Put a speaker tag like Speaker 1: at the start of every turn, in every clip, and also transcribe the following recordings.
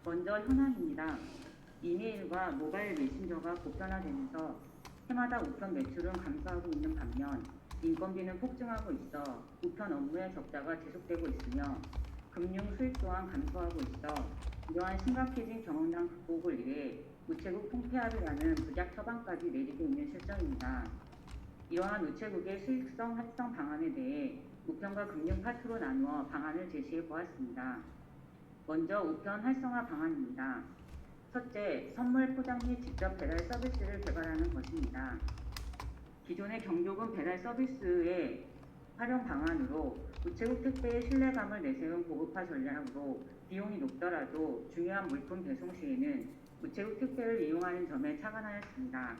Speaker 1: 먼저 현황입니다. 이메일과 모바일 메신저가 보편화되면서 해마다 우편 매출은 감소하고 있는 반면 인건비는 폭증하고 있어 우편 업무의 적자가 지속되고 있으며 금융 수익 또한 감소하고 있어 이러한 심각해진 경영난 극복을 위해 우체국 통폐합을 하는 부작 처방까지 내리고 있는 실정입니다. 이러한 우체국의 수익성 활성 방안에 대해 우편과 금융 파트로 나누어 방안을 제시해 보았습니다. 먼저 우편 활성화 방안입니다. 첫째, 선물 포장 및 직접 배달 서비스를 개발하는 것입니다. 기존의 경조금 배달 서비스의 활용 방안으로 우체국 택배의 신뢰감을 내세운 고급화 전략으로 비용이 높더라도 중요한 물품 배송 시에는 우체국 택배를 이용하는 점에 착안하였습니다.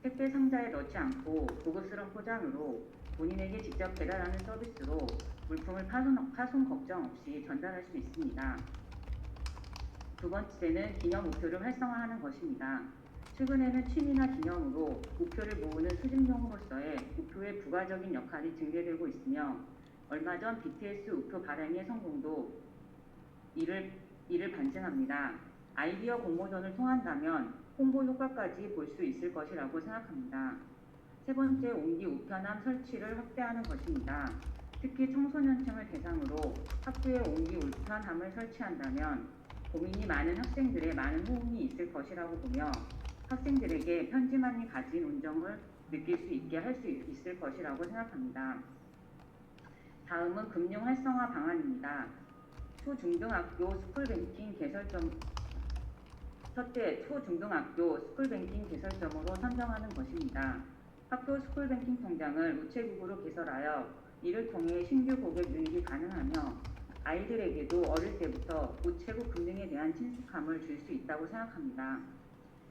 Speaker 1: 택배 상자에 넣지 않고 고급스러운 포장으로 본인에게 직접 배달하는 서비스로 물품을 파손 걱정 없이 전달할 수 있습니다. 두 번째는 기념 우표를 활성화하는 것입니다. 최근에는 취미나 기념으로 우표를 모으는 수집용으로서의 우표의 부가적인 역할이 증대되고 있으며 얼마 전 BTS 우표 발행의 성공도 이를 반증합니다. 아이디어 공모전을 통한다면 홍보 효과까지 볼 수 있을 것이라고 생각합니다. 세 번째, 옹기 우편함 설치를 확대하는 것입니다. 특히 청소년층을 대상으로 학교에 옹기 우편함을 설치한다면 고민이 많은 학생들의 많은 호응이 있을 것이라고 보며 학생들에게 편지만이 가진 온정을 느낄 수 있게 할 수 있을 것이라고 생각합니다. 다음은 금융 활성화 방안입니다. 초중등학교 스쿨뱅킹 개설점 첫째, 초중등학교 스쿨뱅킹 개설점으로 선정하는 것입니다. 학교 스쿨뱅킹 통장을 우체국으로 개설하여 이를 통해 신규 고객 유입이 가능하며 아이들에게도 어릴 때부터 우체국 금융에 대한 친숙함을 줄 수 있다고 생각합니다.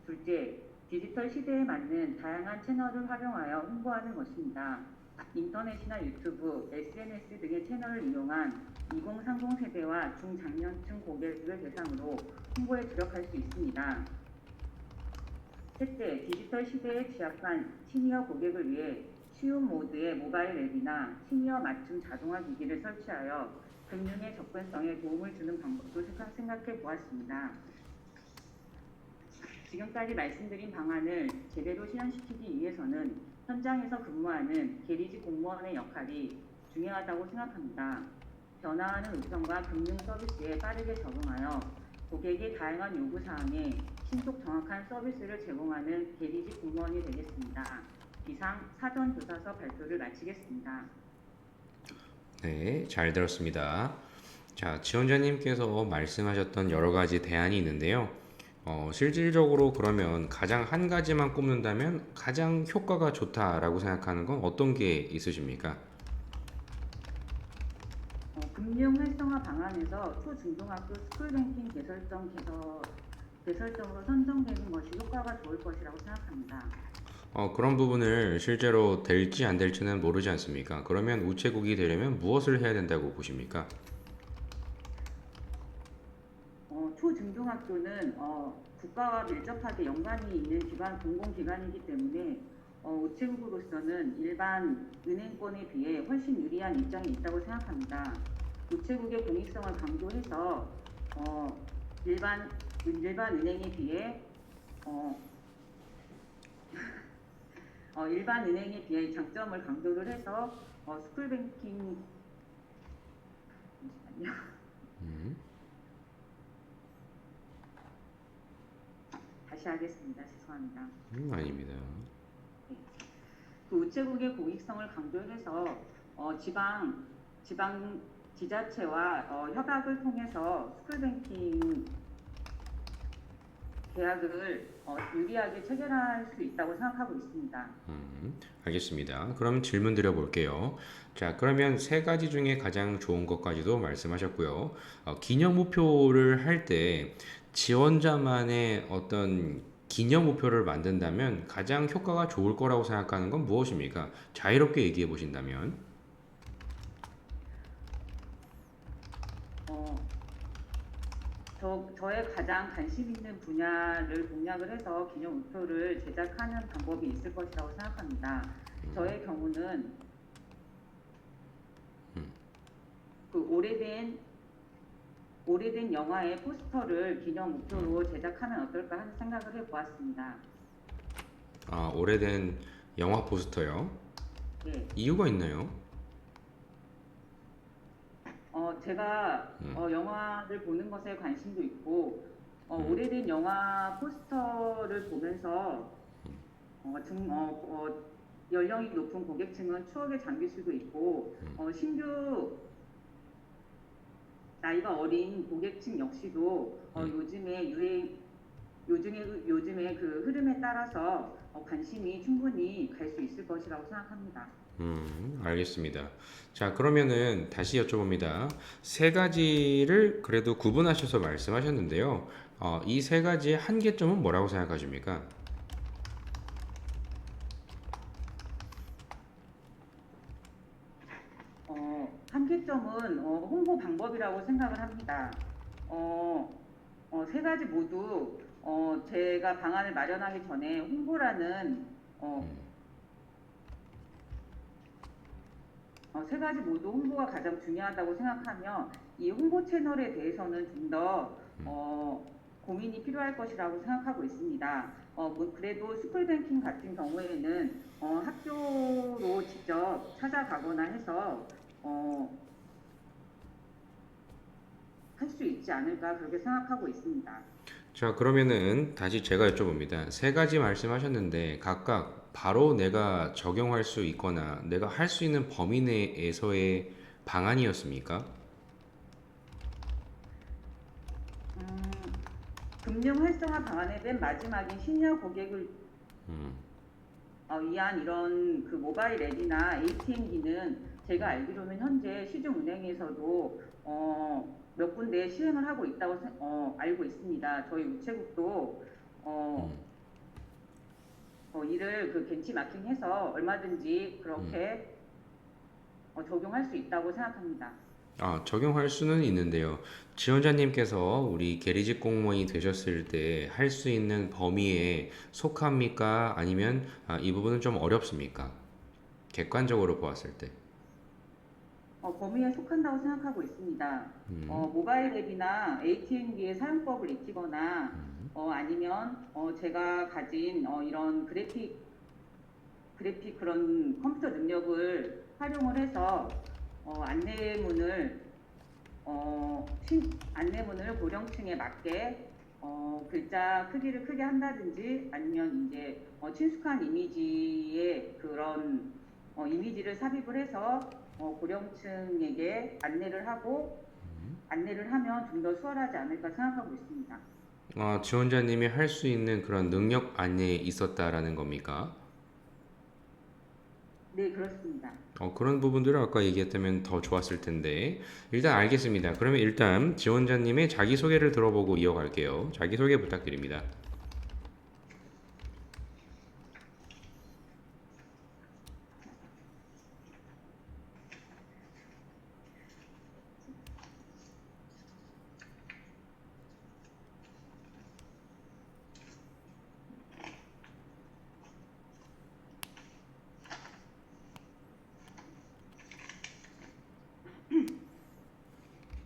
Speaker 1: 둘째, 디지털 시대에 맞는 다양한 채널을 활용하여 홍보하는 것입니다. 인터넷이나 유튜브, SNS 등의 채널을 이용한 2030 세대와 중장년층 고객을 대상으로 홍보에 주력할 수 있습니다. 셋째, 디지털 시대에 취약한 시니어 고객을 위해 쉬운 모드의 모바일 앱이나 시니어 맞춤 자동화 기기를 설치하여 금융의 접근성에 도움을 주는 방법도 생각해 보았습니다. 지금까지 말씀드린 방안을 제대로 실현시키기 위해서는 현장에서 근무하는 계리직 공무원의 역할이 중요하다고 생각합니다. 변화하는 우편과 금융 서비스에 빠르게 적응하여 고객의 다양한 요구사항에 신속 정확한 서비스를 제공하는 계리직 공무원이 되겠습니다. 이상 사전조사서 발표를 마치겠습니다.
Speaker 2: 네, 잘 들었습니다. 자, 지원자님께서 말씀하셨던 여러 가지 대안이 있는데요. 실질적으로 그러면 가장 한 가지만 꼽는다면 가장 효과가 좋다라고 생각하는 건 어떤 게 있으십니까?
Speaker 1: 금융 활성화 방안에서 초중등학교 스쿨뱅킹 개설점으로 선정되는 것이 효과가 좋을 것이라고 생각합니다.
Speaker 2: 그런 부분을 실제로 될지 안 될지는 모르지 않습니까? 그러면 우체국이 되려면 무엇을 해야 된다고 보십니까?
Speaker 1: 초중등학교는 국가와 밀접하게 연관이 있는 공공기관이기 때문에 우체국으로서는 일반 은행권에 비해 훨씬 유리한 입장에 있다고 생각합니다. 우체국의 공익성을 강조해서 일반 은행에 비해 일반 은행에 비해 장점을 강조를 해서 스쿨뱅킹 다시 하겠습니다. 죄송합니다.
Speaker 2: 아닙니다.
Speaker 1: 그 우체국의 공익성을 강조해서 지방 지자체와 협약을 통해서 스쿨뱅킹 계약을 유리하게 체결할 수 있다고 생각하고 있습니다.
Speaker 2: 알겠습니다. 그럼 질문 드려볼게요. 자, 그러면 세 가지 중에 가장 좋은 것까지도 말씀하셨고요. 기념 우표를 할 때 지원자만의 어떤 기념 우표를 만든다면 가장 효과가 좋을 거라고 생각하는 건 무엇입니까? 자유롭게 얘기해 보신다면.
Speaker 1: 어, 저의 가장 관심 있는 분야를 공략을 해서 기념 우표를 제작하는 방법이 있을 것이라고 생각합니다. 저의 경우는 그 오래된 오래된 영화의 포스터를 기념 목표로 제작하면 어떨까 하는 생각을 해보았습니다.
Speaker 2: 아, 오래된 영화 포스터요?
Speaker 1: 예.
Speaker 2: 이유가 있나요?
Speaker 1: 제가
Speaker 2: 음,
Speaker 1: 영화를 보는 것에 관심도 있고,
Speaker 2: 음,
Speaker 1: 오래된 영화 포스터를 보면서 연령이 높은 고객층은 추억에 잠길 수도 있고, 신규 나이가 어린 고객층 역시도
Speaker 2: 음.
Speaker 1: 요즘의 그 흐름에 따라서 관심이 충분히 갈 수 있을 것이라고 생각합니다.
Speaker 2: 알겠습니다. 자, 그러면은 다시 여쭤봅니다. 세 가지를 그래도 구분하셔서 말씀하셨는데요. 이 세 가지의 한계점은 뭐라고 생각하십니까?
Speaker 1: 한계점은 홍보 방법이라고 생각을 합니다. 어, 세 가지 모두 제가 방안을 마련하기 전에 어, 세 가지 모두 홍보가 가장 중요하다고 생각하며 이 홍보 채널에 대해서는 좀 더 고민이 필요할 것이라고 생각하고 있습니다. 그래도 스쿨뱅킹 같은 경우에는 학교로 직접 찾아가거나 해서 어, 할 수 있지 않을까 그렇게 생각하고 있습니다.
Speaker 2: 자, 그러면은 다시 제가 여쭤봅니다. 세 가지 말씀하셨는데 각각 바로 내가 적용할 수 있거나 내가 할 수 있는 범위 내에서의 방안이었습니까?
Speaker 1: 음, 금융 활성화 방안의 맨 마지막인 시니어 고객을 위한 이런 그 모바일 앱이나 ATM기는 제가 알기로는 현재 시중은행에서도 몇 군데 시행을 하고 있다고 알고 있습니다. 저희 우체국도 어, 이를 그 벤치마킹해서 얼마든지 그렇게 적용할 수 있다고 생각합니다.
Speaker 2: 적용할 수는 있는데요. 지원자님께서 우리 계리직 공무원이 되셨을 때 할 수 있는 범위에 속합니까? 아니면 이 부분은 좀 어렵습니까? 객관적으로 보았을 때.
Speaker 1: 범위에 속한다고 생각하고 있습니다. 모바일 앱이나 ATM기의 사용법을 익히거나 아니면 제가 가진 이런 그래픽 그런 컴퓨터 능력을 활용을 해서 어, 안내문을 안내문을 고령층에 맞게 글자 크기를 크게 한다든지 아니면 이제 친숙한 이미지의 그런 이미지를 삽입을 해서 고령층에게 안내를 하면 좀 더 수월하지 않을까 생각하고 있습니다.
Speaker 2: 지원자님이 할 수 있는 그런 능력 안에 있었다라는 겁니까?
Speaker 1: 네, 그렇습니다.
Speaker 2: 그런 부분들을 아까 얘기했다면 더 좋았을 텐데. 일단 알겠습니다. 그러면 일단 지원자님의 자기소개를 들어보고 이어갈게요. 자기소개 부탁드립니다.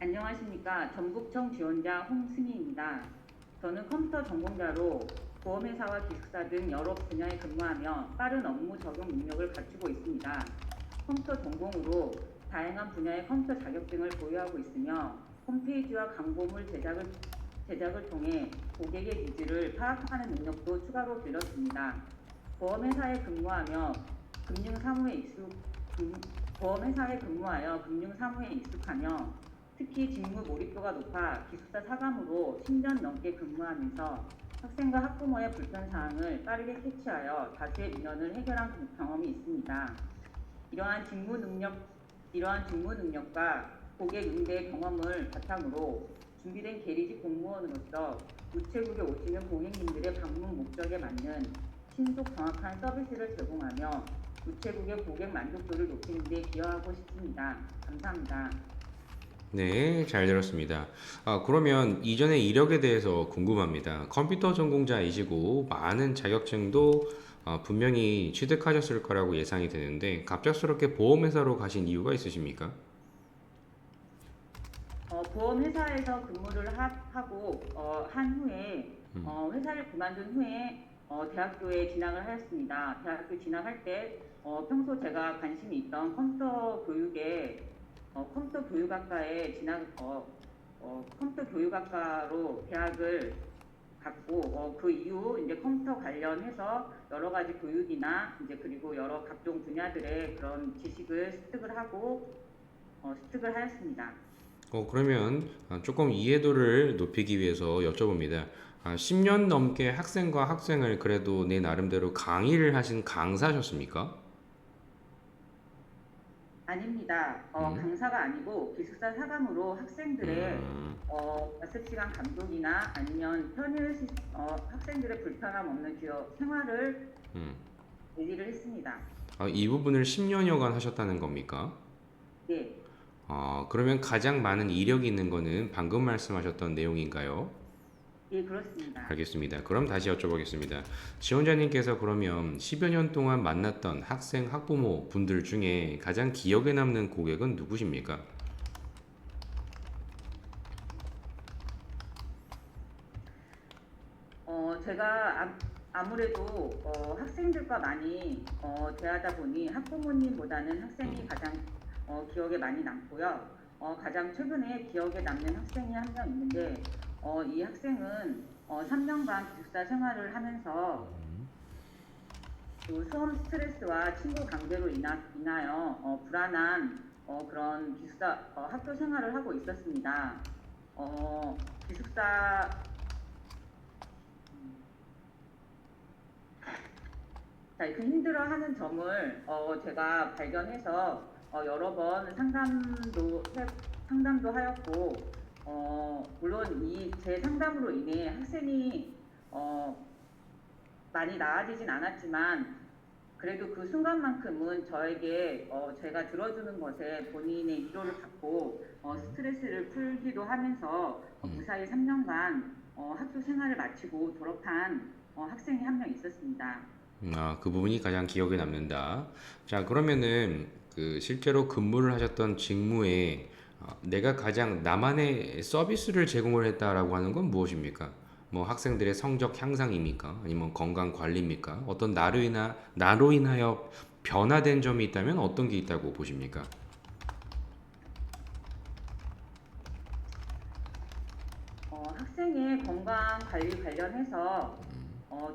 Speaker 1: 안녕하십니까. 전북청 지원자 홍승희입니다. 저는 컴퓨터 전공자로 보험회사와 기숙사 등 여러 분야에 근무하며 빠른 업무 적용 능력을 갖추고 있습니다. 컴퓨터 전공으로 다양한 분야의 컴퓨터 자격증을 보유하고 있으며 홈페이지와 광고물 제작을 통해 고객의 니즈를 파악하는 능력도 추가로 길렀습니다. 보험회사에 근무하며 금융사무에 익숙, 금- 보험회사에 근무하여 금융사무에 익숙하며 특히 직무 몰입도가 높아 기숙사 사감으로 10년 넘게 근무하면서 학생과 학부모의 불편사항을 빠르게 캐치하여 다수의 민원을 해결한 경험이 있습니다. 이러한 직무 능력과 고객 응대 경험을 바탕으로 준비된 계리직 공무원으로서 우체국에 오시는 고객님들의 방문 목적에 맞는 신속 정확한 서비스를 제공하며 우체국의 고객 만족도를 높이는 데 기여하고 싶습니다. 감사합니다.
Speaker 2: 네, 잘 들었습니다. 그러면 이전의 이력에 대해서 궁금합니다. 컴퓨터 전공자이시고 많은 자격증도 분명히 취득하셨을 거라고 예상이 되는데 갑작스럽게 보험회사로 가신 이유가 있으십니까?
Speaker 1: 보험회사에서 근무를 하고 한 후에
Speaker 2: 음,
Speaker 1: 회사를 그만둔 후에 대학교에 진학을 하였습니다. 대학교 진학할 때 평소 제가 관심이 있던 컴퓨터 교육학과에 컴퓨터 교육학과로 대학을 갔고 그 이후 이제 컴퓨터 관련해서 여러 가지 교육이나 이제 그리고 여러 각종 분야들의 그런 지식을 습득을 하였습니다.
Speaker 2: 그러면 조금 이해도를 높이기 위해서 여쭤봅니다. 10년 넘게 학생과 학생을 그래도 내 나름대로 강의를 하신 강사셨습니까?
Speaker 1: 아닙니다.
Speaker 2: 음,
Speaker 1: 강사가 아니고 기숙사 사감으로 학생들의
Speaker 2: 음,
Speaker 1: 과습 시간 감독이나 아니면 학생들의 불편함 없는 기업 생활을
Speaker 2: 음.
Speaker 1: 얘기를 했습니다.
Speaker 2: 이 부분을 10년여간 하셨다는 겁니까?
Speaker 1: 네,
Speaker 2: 그러면 가장 많은 이력이 있는 거는 방금 말씀하셨던 내용인가요?
Speaker 1: 예, 그렇습니다.
Speaker 2: 알겠습니다. 그럼 다시 여쭤보겠습니다. 지원자님께서 그러면 10여 년 동안 만났던 학생, 학부모 분들 중에 가장 기억에 남는 고객은 누구십니까?
Speaker 1: 제가 아무래도 학생들과 많이 대하다 보니 학부모님보다는 학생이 가장 기억에 많이 남고요. 가장 최근에 기억에 남는 학생이 한 명 있는데 이 학생은 3년간 기숙사 생활을 하면서 그 수험 스트레스와 친구 관계로 인하여 불안한 그런 학교 생활을 하고 있었습니다. 기숙사 자, 그 힘들어하는 점을 제가 발견해서 여러 번 상담도 하였고 물론 이 제 상담으로 인해 학생이 어, 많이 나아지진 않았지만 그래도 그 순간만큼은 저에게 제가 들어주는 것에 본인의 위로를 받고 스트레스를 풀기도 하면서 무사히 3년간 학교 생활을 마치고 졸업한 학생이 한 명 있었습니다.
Speaker 2: 그 부분이 가장 기억에 남는다. 자, 그러면은 그 실제로 근무를 하셨던 직무에 내가 가장 나만의 서비스를 제공을 했다라고 하는 건 무엇입니까? 뭐 학생들의 성적 향상입니까? 아니면 건강 관리입니까? 어떤 나로 인하여 변화된 점이 있다면 어떤 게 있다고 보십니까?
Speaker 1: 학생의 건강 관리 관련해서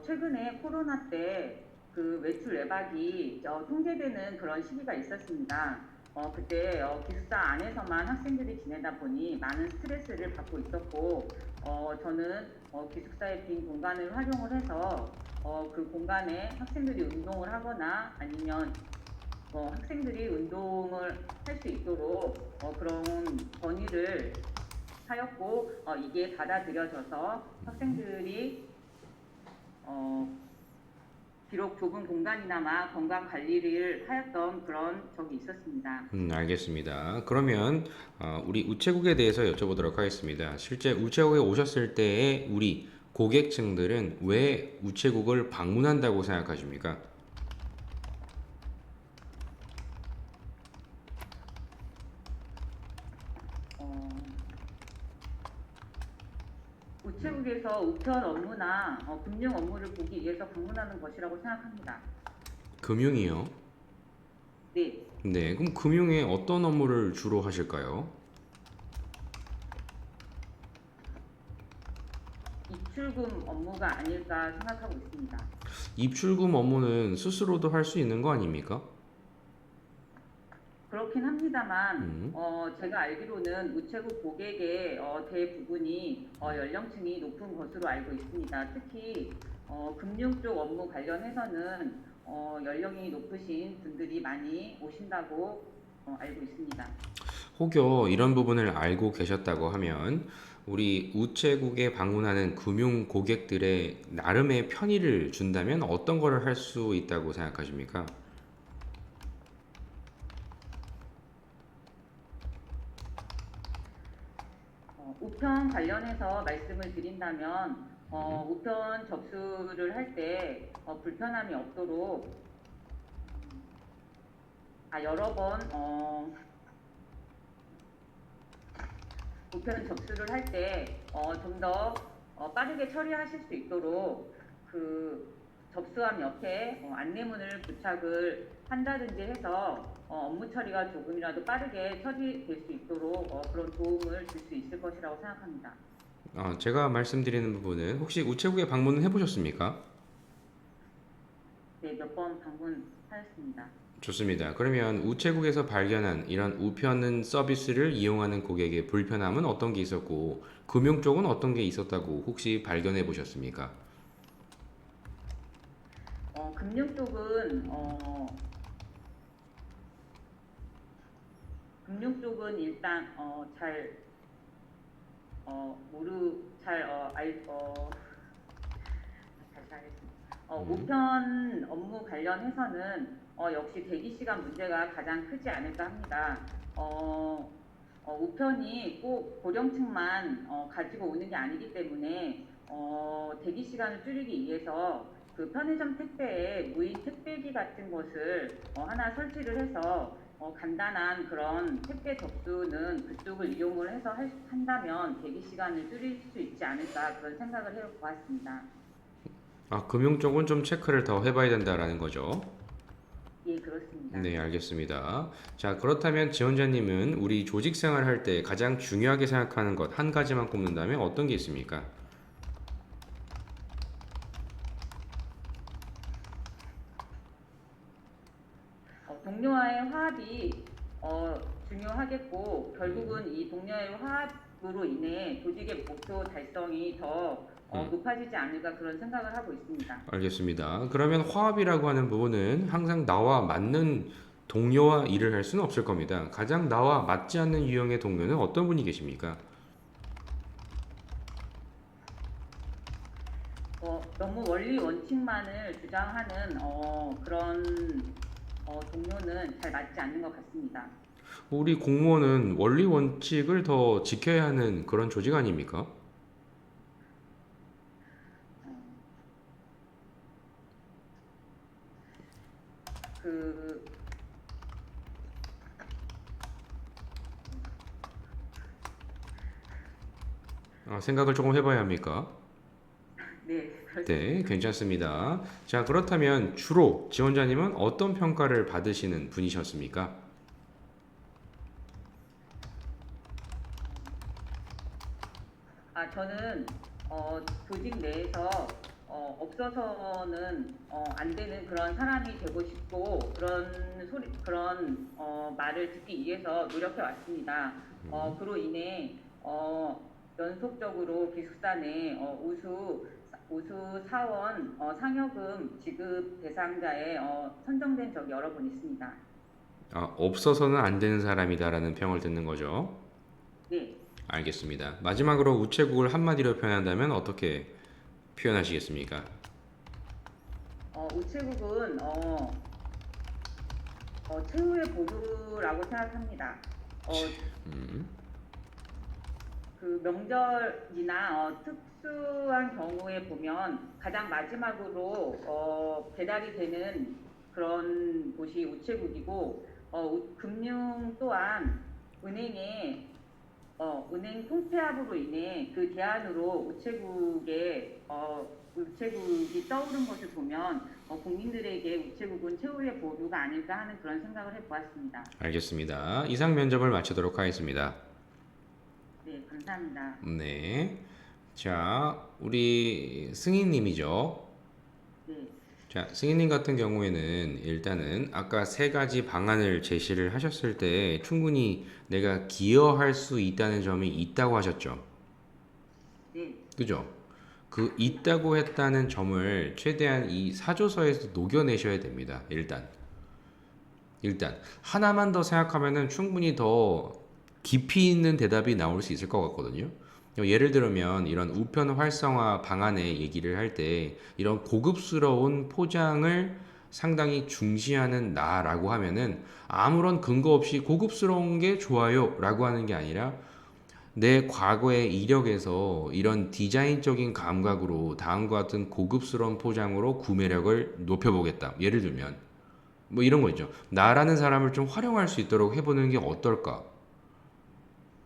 Speaker 1: 최근에 코로나 때 그 외출 외박이 통제되는 그런 시기가 있었습니다. 그때 기숙사 안에서만 학생들이 지내다 보니 많은 스트레스를 받고 있었고, 저는 기숙사의 빈 공간을 활용을 해서 그 공간에 학생들이 운동을 하거나 아니면 학생들이 운동을 할 수 있도록 그런 건의를 하였고 이게 받아들여져서 학생들이 어, 비록 좁은 공간이나마 건강 관리를 하였던 그런 적이 있었습니다.
Speaker 2: 알겠습니다. 그러면 우리 우체국에 대해서 여쭤보도록 하겠습니다. 실제 우체국에 오셨을 때의 우리 고객층들은 왜 우체국을 방문한다고 생각하십니까?
Speaker 1: 어, 우체국에서 우편 업무나 금융 업무를 보기 위해서 방문하는 것이라고 생각합니다.
Speaker 2: 금융이요?
Speaker 1: 네,
Speaker 2: 네, 그럼 금융에 어떤 업무를 주로 하실까요?
Speaker 1: 입출금 업무가 아닐까 생각하고 있습니다.
Speaker 2: 입출금 업무는 스스로도 할 수 있는 거 아닙니까?
Speaker 1: 그렇긴 합니다만
Speaker 2: 음,
Speaker 1: 제가 알기로는 우체국 고객의 대부분이 연령층이 높은 것으로 알고 있습니다. 특히 금융 쪽 업무 관련해서는 연령이 높으신 분들이 많이 오신다고 알고 있습니다.
Speaker 2: 혹여 이런 부분을 알고 계셨다고 하면 우리 우체국에 방문하는 금융 고객들의 나름의 편의를 준다면 어떤 거를 할 수 있다고 생각하십니까?
Speaker 1: 우편 관련해서 말씀을 드린다면 우편 접수를 할 때 불편함이 없도록 여러 번 우편 접수를 할 때 좀 더 빠르게 처리하실 수 있도록 그 접수함 옆에 안내문을 부착을 한다든지 해서 업무 처리가 조금이라도 빠르게 처리될 수 있도록 그런 도움을 줄 수 있을 것이라고 생각합니다.
Speaker 2: 제가 말씀드리는 부분은 혹시 우체국에 방문은 해보셨습니까?
Speaker 1: 네, 몇 번 방문하였습니다.
Speaker 2: 좋습니다. 그러면 우체국에서 발견한 이런 우편 서비스를 이용하는 고객의 불편함은 어떤 게 있었고, 금융 쪽은 어떤 게 있었다고 혹시 발견해 보셨습니까?
Speaker 1: 금융 쪽은 금융 쪽은 일단 잘 모르 잘 알, 다시 하겠습니다.
Speaker 2: 음,
Speaker 1: 우편 업무 관련해서는 역시 대기 시간 문제가 가장 크지 않을까 합니다. 어, 우편이 꼭 고령층만 가지고 오는 게 아니기 때문에 대기 시간을 줄이기 위해서 그 편의점 택배에 무인 택배기 같은 것을 하나 설치를 해서 간단한 그런 택배 접수는 그쪽을 이용을 해서 한다면 대기 시간을 줄일 수 있지 않을까 그런 생각을 해보았습니다.
Speaker 2: 금융 쪽은 좀 체크를 더 해봐야 된다라는 거죠.
Speaker 1: 예, 그렇습니다.
Speaker 2: 네, 알겠습니다. 자, 그렇다면 지원자님은 우리 조직 생활할 때 가장 중요하게 생각하는 것 한 가지만 꼽는다면 어떤 게 있습니까?
Speaker 1: 동료와의 화합이 중요하겠고 결국은 이 동료의 화합으로 인해 조직의 목표 달성이 더
Speaker 2: 음,
Speaker 1: 높아지지 않을까 그런 생각을 하고 있습니다.
Speaker 2: 알겠습니다. 그러면 화합이라고 하는 부분은 항상 나와 맞는 동료와 일을 할 수는 없을 겁니다. 가장 나와 맞지 않는 유형의 동료는 어떤 분이 계십니까?
Speaker 1: 너무 원리 원칙만을 주장하는 그런 동료는 잘 맞지 않는 것 같습니다.
Speaker 2: 우리 공무원은 원리 원칙을 더 지켜야 하는 그런 조직 아닙니까?
Speaker 1: 그,
Speaker 2: 생각을 조금 해봐야 합니까?
Speaker 1: 네,
Speaker 2: 네,
Speaker 1: 그렇습니다.
Speaker 2: 괜찮습니다. 자, 그렇다면 주로 지원자님은 어떤 평가를 받으시는 분이셨습니까?
Speaker 1: 저는 조직 내에서 없어서는 안 되는 그런 사람이 되고 싶고 그런 말을 듣기 위해서 노력해 왔습니다. 그로 인해 연속적으로 기숙사 내 우수 사원 상여금 지급 대상자에 선정된 적이 여러 번 있습니다.
Speaker 2: 없어서는 안 되는 사람이다라는 평을 듣는 거죠.
Speaker 1: 네,
Speaker 2: 알겠습니다. 마지막으로 우체국을 한마디로 표현한다면 어떻게 표현하시겠습니까?
Speaker 1: 우체국은 최후의 보루라고 생각합니다. 어,
Speaker 2: 음,
Speaker 1: 그 명절이나 특수한 경우에 보면 가장 마지막으로 배달이 되는 그런 곳이 우체국이고 금융 또한 은행에 은행 통폐합으로 인해 그 대안으로 우체국이 떠오른 것을 보면 국민들에게 우체국은 최후의 보루가 아닐까 하는 그런 생각을 해보았습니다.
Speaker 2: 알겠습니다. 이상 면접을 마치도록 하겠습니다.
Speaker 1: 네, 감사합니다.
Speaker 2: 네. 자, 우리 승희님이죠.
Speaker 1: 네,
Speaker 2: 자, 승희님 같은 경우에는 일단은 아까 세 가지 방안을 제시를 하셨을 때 충분히 내가 기여할 수 있다는 점이 있다고 하셨죠.
Speaker 1: 네,
Speaker 2: 그죠? 그 있다고 했다는 점을 최대한 이 사조서에서 녹여내셔야 됩니다. 일단 하나만 더 생각하면은 충분히 더 깊이 있는 대답이 나올 수 있을 것 같거든요. 예를 들면 이런 우편 활성화 방안의 얘기를 할 때 이런 고급스러운 포장을 상당히 중시하는 나라고 하면은 아무런 근거 없이 고급스러운 게 좋아요 라고 하는 게 아니라 내 과거의 이력에서 이런 디자인적인 감각으로 다음과 같은 고급스러운 포장으로 구매력을 높여보겠다. 예를 들면 뭐 이런 거 있죠. 나라는 사람을 좀 활용할 수 있도록 해보는 게 어떨까?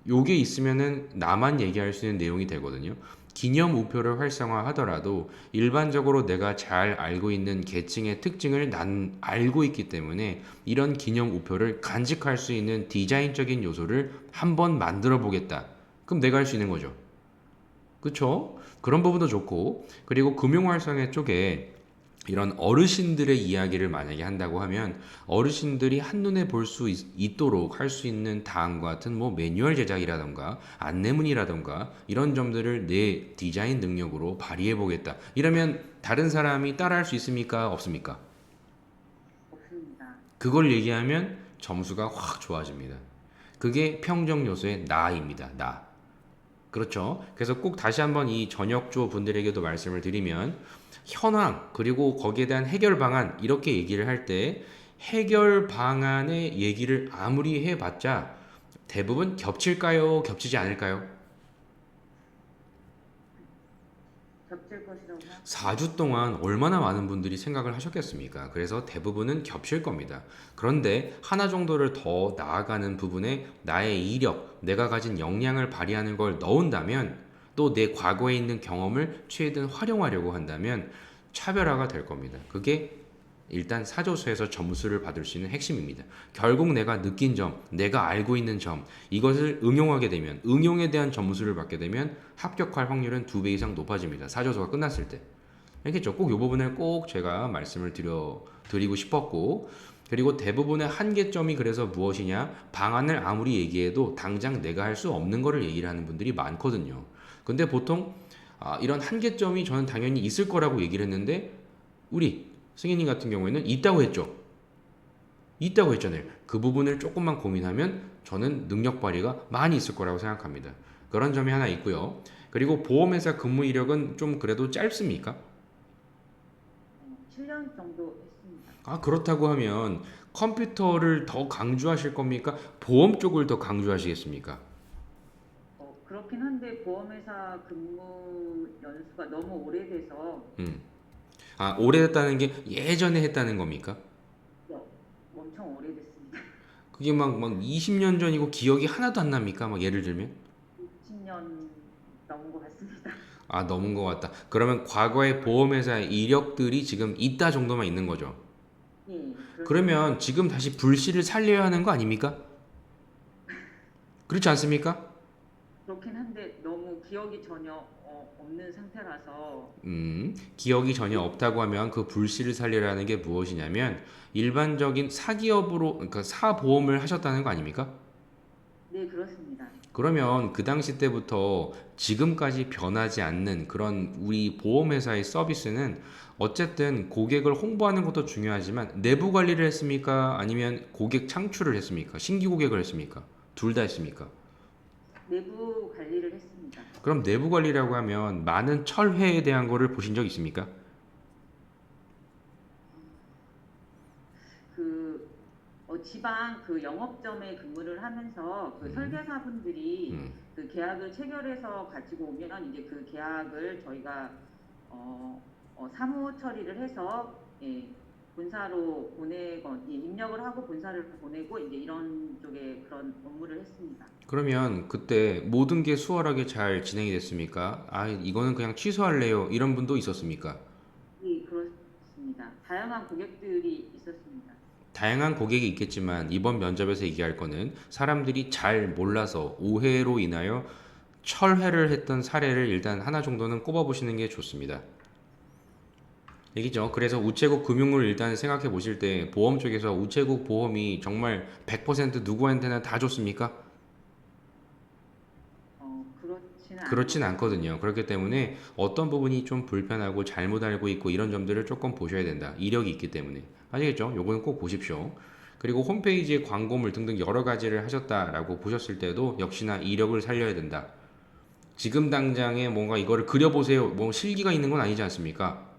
Speaker 2: 요게 있으면은 나만 얘기할 수 있는 내용이 되거든요. 기념 우표를 활성화하더라도 일반적으로 내가 잘 알고 있는 계층의 특징을 난 알고 있기 때문에 이런 기념 우표를 간직할 수 있는 디자인적인 요소를 한번 만들어 보겠다. 그럼 내가 할 수 있는 거죠. 그쵸? 그런 부분도 좋고, 그리고 금융활성화 쪽에 이런 어르신들의 이야기를 만약에 한다고 하면 어르신들이 한눈에 볼 수 있도록 할 수 있는 다음과 같은 뭐 매뉴얼 제작이라던가 안내문이라던가 이런 점들을 내 디자인 능력으로 발휘해 보겠다. 이러면 다른 사람이 따라할 수 있습니까? 없습니까?
Speaker 1: 없습니다.
Speaker 2: 그걸 얘기하면 점수가 확 좋아집니다. 그게 평정 요소의 나입니다. 나. 그렇죠. 그래서 꼭 다시 한번 이 전역조 분들에게도 말씀을 드리면 현황 그리고 거기에 대한 해결 방안 이렇게 얘기를 할 때 해결 방안의 얘기를 아무리 해봤자 대부분 겹칠까요? 겹치지 않을까요?
Speaker 1: 겹칠 것이라고 생각.
Speaker 2: 4주 동안 얼마나 많은 분들이 생각을 하셨겠습니까? 그래서 대부분은 겹칠 겁니다. 그런데 하나 정도를 더 나아가는 부분에 나의 이력, 내가 가진 역량을 발휘하는 걸 넣은다면 또 내 과거에 있는 경험을 최대한 활용하려고 한다면 차별화가 될 겁니다. 그게 일단 사조수에서 점수를 받을 수 있는 핵심입니다. 결국 내가 느낀 점, 내가 알고 있는 점, 이것을 응용하게 되면, 응용에 대한 점수를 받게 되면 합격할 확률은 2배 이상 높아집니다. 사조수가 끝났을 때. 알겠죠? 꼭 이 부분을 꼭 제가 말씀을 드리고 싶었고, 그리고 대부분의 한계점이 그래서 무엇이냐? 방안을 아무리 얘기해도 당장 내가 할 수 없는 거를 얘기를 하는 분들이 많거든요. 근데 보통 이런 한계점이 저는 당연히 있을 거라고 얘기를 했는데 우리 승희님 같은 경우에는 있다고 했죠. 있다고 했잖아요. 그 부분을 조금만 고민하면 저는 능력 발휘가 많이 있을 거라고 생각합니다. 그런 점이 하나 있고요. 그리고 보험회사 근무 이력은 좀 그래도 짧습니까?
Speaker 1: 7년 정도 했습니다.
Speaker 2: 그렇다고 하면 컴퓨터를 더 강조하실 겁니까? 보험 쪽을 더 강조하시겠습니까?
Speaker 1: 그렇긴 한데 보험회사 근무 연수가 너무 오래돼서
Speaker 2: 음. 오래됐다는 게 예전에 했다는 겁니까?
Speaker 1: 어, 엄청 오래됐습니다.
Speaker 2: 그게 막 20년 전이고 기억이 하나도 안 납니까? 막 예를 들면?
Speaker 1: 10년 넘은 것 같습니다.
Speaker 2: 넘은 것 같다. 그러면 과거의 보험회사의 이력들이 지금 있다 정도만 있는 거죠.
Speaker 1: 예, 그렇습니다.
Speaker 2: 그러면 지금 다시 불씨를 살려야 하는 거 아닙니까? 그렇지 않습니까?
Speaker 1: 그렇긴 한데 너무 기억이 전혀 없는 상태라서.
Speaker 2: 기억이 전혀 없다고 하면 그 불씨를 살리라는 게 무엇이냐면 일반적인 사기업으로 그러니까 사보험을 하셨다는 거 아닙니까?
Speaker 1: 네, 그렇습니다.
Speaker 2: 그러면 그 당시 때부터 지금까지 변하지 않는 그런 우리 보험회사의 서비스는 어쨌든 고객을 홍보하는 것도 중요하지만 내부 관리를 했습니까? 아니면 고객 창출을 했습니까? 신규 고객을 했습니까? 둘 다 했습니까?
Speaker 1: 내부 관리를 했습니다.
Speaker 2: 그럼 내부 관리라고 하면 많은 철회에 대한 거를 보신 적 있습니까?
Speaker 1: 그 지방 그 영업점에 근무를 하면서 그
Speaker 2: 음,
Speaker 1: 설계사분들이
Speaker 2: 음.
Speaker 1: 그 계약을 체결해서 가지고 오면 이제 그 계약을 저희가 사무 처리를 해서 본사로 보내건 입력을 하고 본사를 보내고 이제 이런 쪽에 그런 업무를 했습니다.
Speaker 2: 그러면 그때 모든 게 수월하게 잘 진행이 됐습니까? 이거는 그냥 취소할래요. 이런 분도 있었습니까?
Speaker 1: 네, 그렇습니다. 다양한 고객들이 있었습니다.
Speaker 2: 다양한 고객이 있겠지만 이번 면접에서 얘기할 거는 사람들이 잘 몰라서 오해로 인하여 철회를 했던 사례를 일단 하나 정도는 꼽아보시는 게 좋습니다. 얘기죠. 그래서 우체국 금융을 일단 생각해 보실 때 보험 쪽에서 우체국 보험이 정말 100% 누구한테나 다 좋습니까?
Speaker 1: 그렇지는 않은 것
Speaker 2: 그렇진
Speaker 1: 같습니다.
Speaker 2: 않거든요. 그렇기 때문에 어떤 부분이 좀 불편하고 잘못 알고 있고 이런 점들을 조금 보셔야 된다. 이력이 있기 때문에. 아시겠죠? 요거는 꼭 보십시오. 그리고 홈페이지에 광고물 등등 여러 가지를 하셨다라고 보셨을 때도 역시나 이력을 살려야 된다. 지금 당장에 뭔가 이거를 그려보세요. 뭐 실기가 있는 건 아니지 않습니까?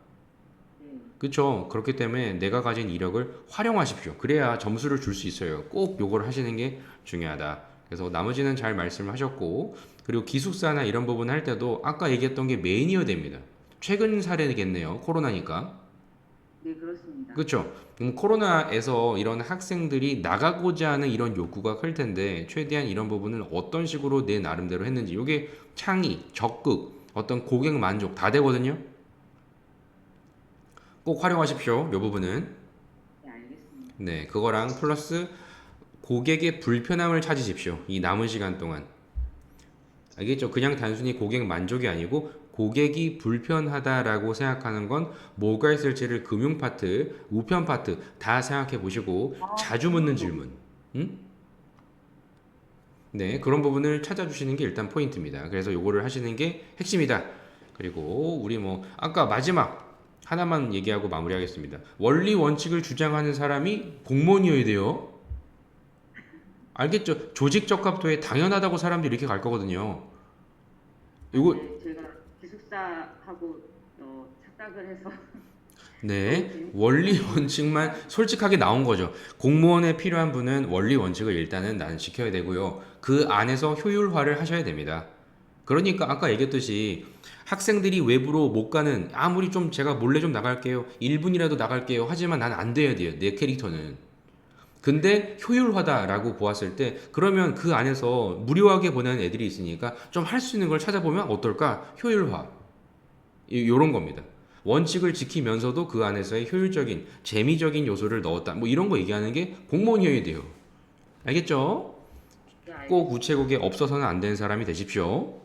Speaker 1: 네.
Speaker 2: 그렇죠. 그렇기 때문에 내가 가진 이력을 활용하십시오. 그래야 점수를 줄 수 있어요. 꼭 요걸 하시는 게 중요하다. 그래서 나머지는 잘 말씀하셨고, 그리고 기숙사나 이런 부분 할 때도 아까 얘기했던 게 메인이어야 됩니다. 최근 사례겠네요. 코로나니까.
Speaker 1: 네, 그렇습니다.
Speaker 2: 그렇죠? 코로나에서 이런 학생들이 나가고자 하는 이런 욕구가 클 텐데 최대한 이런 부분을 어떤 식으로 내 나름대로 했는지 이게 창의, 적극, 어떤 고객 만족 다 되거든요. 꼭 활용하십시오. 이 부분은.
Speaker 1: 네, 알겠습니다.
Speaker 2: 네, 그거랑 플러스 고객의 불편함을 찾으십시오. 이 남은 시간 동안. 알겠죠? 그냥 단순히 고객 만족이 아니고 고객이 불편하다라고 생각하는 건 뭐가 있을지를 금융 파트, 우편 파트 다 생각해 보시고
Speaker 1: 아,
Speaker 2: 자주 묻는 질문. 음? 네, 그런 부분을 찾아주시는 게 일단 포인트입니다. 그래서 요거를 하시는 게 핵심이다. 그리고 우리 뭐 아까 마지막 하나만 얘기하고 마무리하겠습니다. 원리 원칙을 주장하는 사람이 공무원이어야 돼요. 알겠죠? 조직 적합도에 당연하다고 사람들이 이렇게 갈 거거든요.
Speaker 1: 아,
Speaker 2: 이거
Speaker 1: 네, 제가 기숙사하고 착각을 해서 너무
Speaker 2: 네,
Speaker 1: 재밌게
Speaker 2: 원리
Speaker 1: 너무
Speaker 2: 원칙만 솔직하게 나온 거죠. 공무원에 필요한 분은 원리 원칙을 일단은 나는 지켜야 되고요. 그 안에서 효율화를 하셔야 됩니다. 그러니까 아까 얘기했듯이 학생들이 외부로 못 가는 아무리 좀 제가 몰래 좀 나갈게요. 1분이라도 나갈게요. 하지만 난 안 돼야 돼요. 내 캐릭터는. 근데 효율화다라고 보았을 때 그러면 그 안에서 무료하게 보내는 애들이 있으니까 좀 할 수 있는 걸 찾아보면 어떨까? 효율화. 요런 겁니다. 원칙을 지키면서도 그 안에서의 효율적인 재미적인 요소를 넣었다. 뭐 이런 거 얘기하는 게 공무원이어야 돼요. 알겠죠?
Speaker 1: 네,
Speaker 2: 꼭
Speaker 1: 알겠습니다.
Speaker 2: 우체국에 없어서는 안 되는 사람이 되십시오.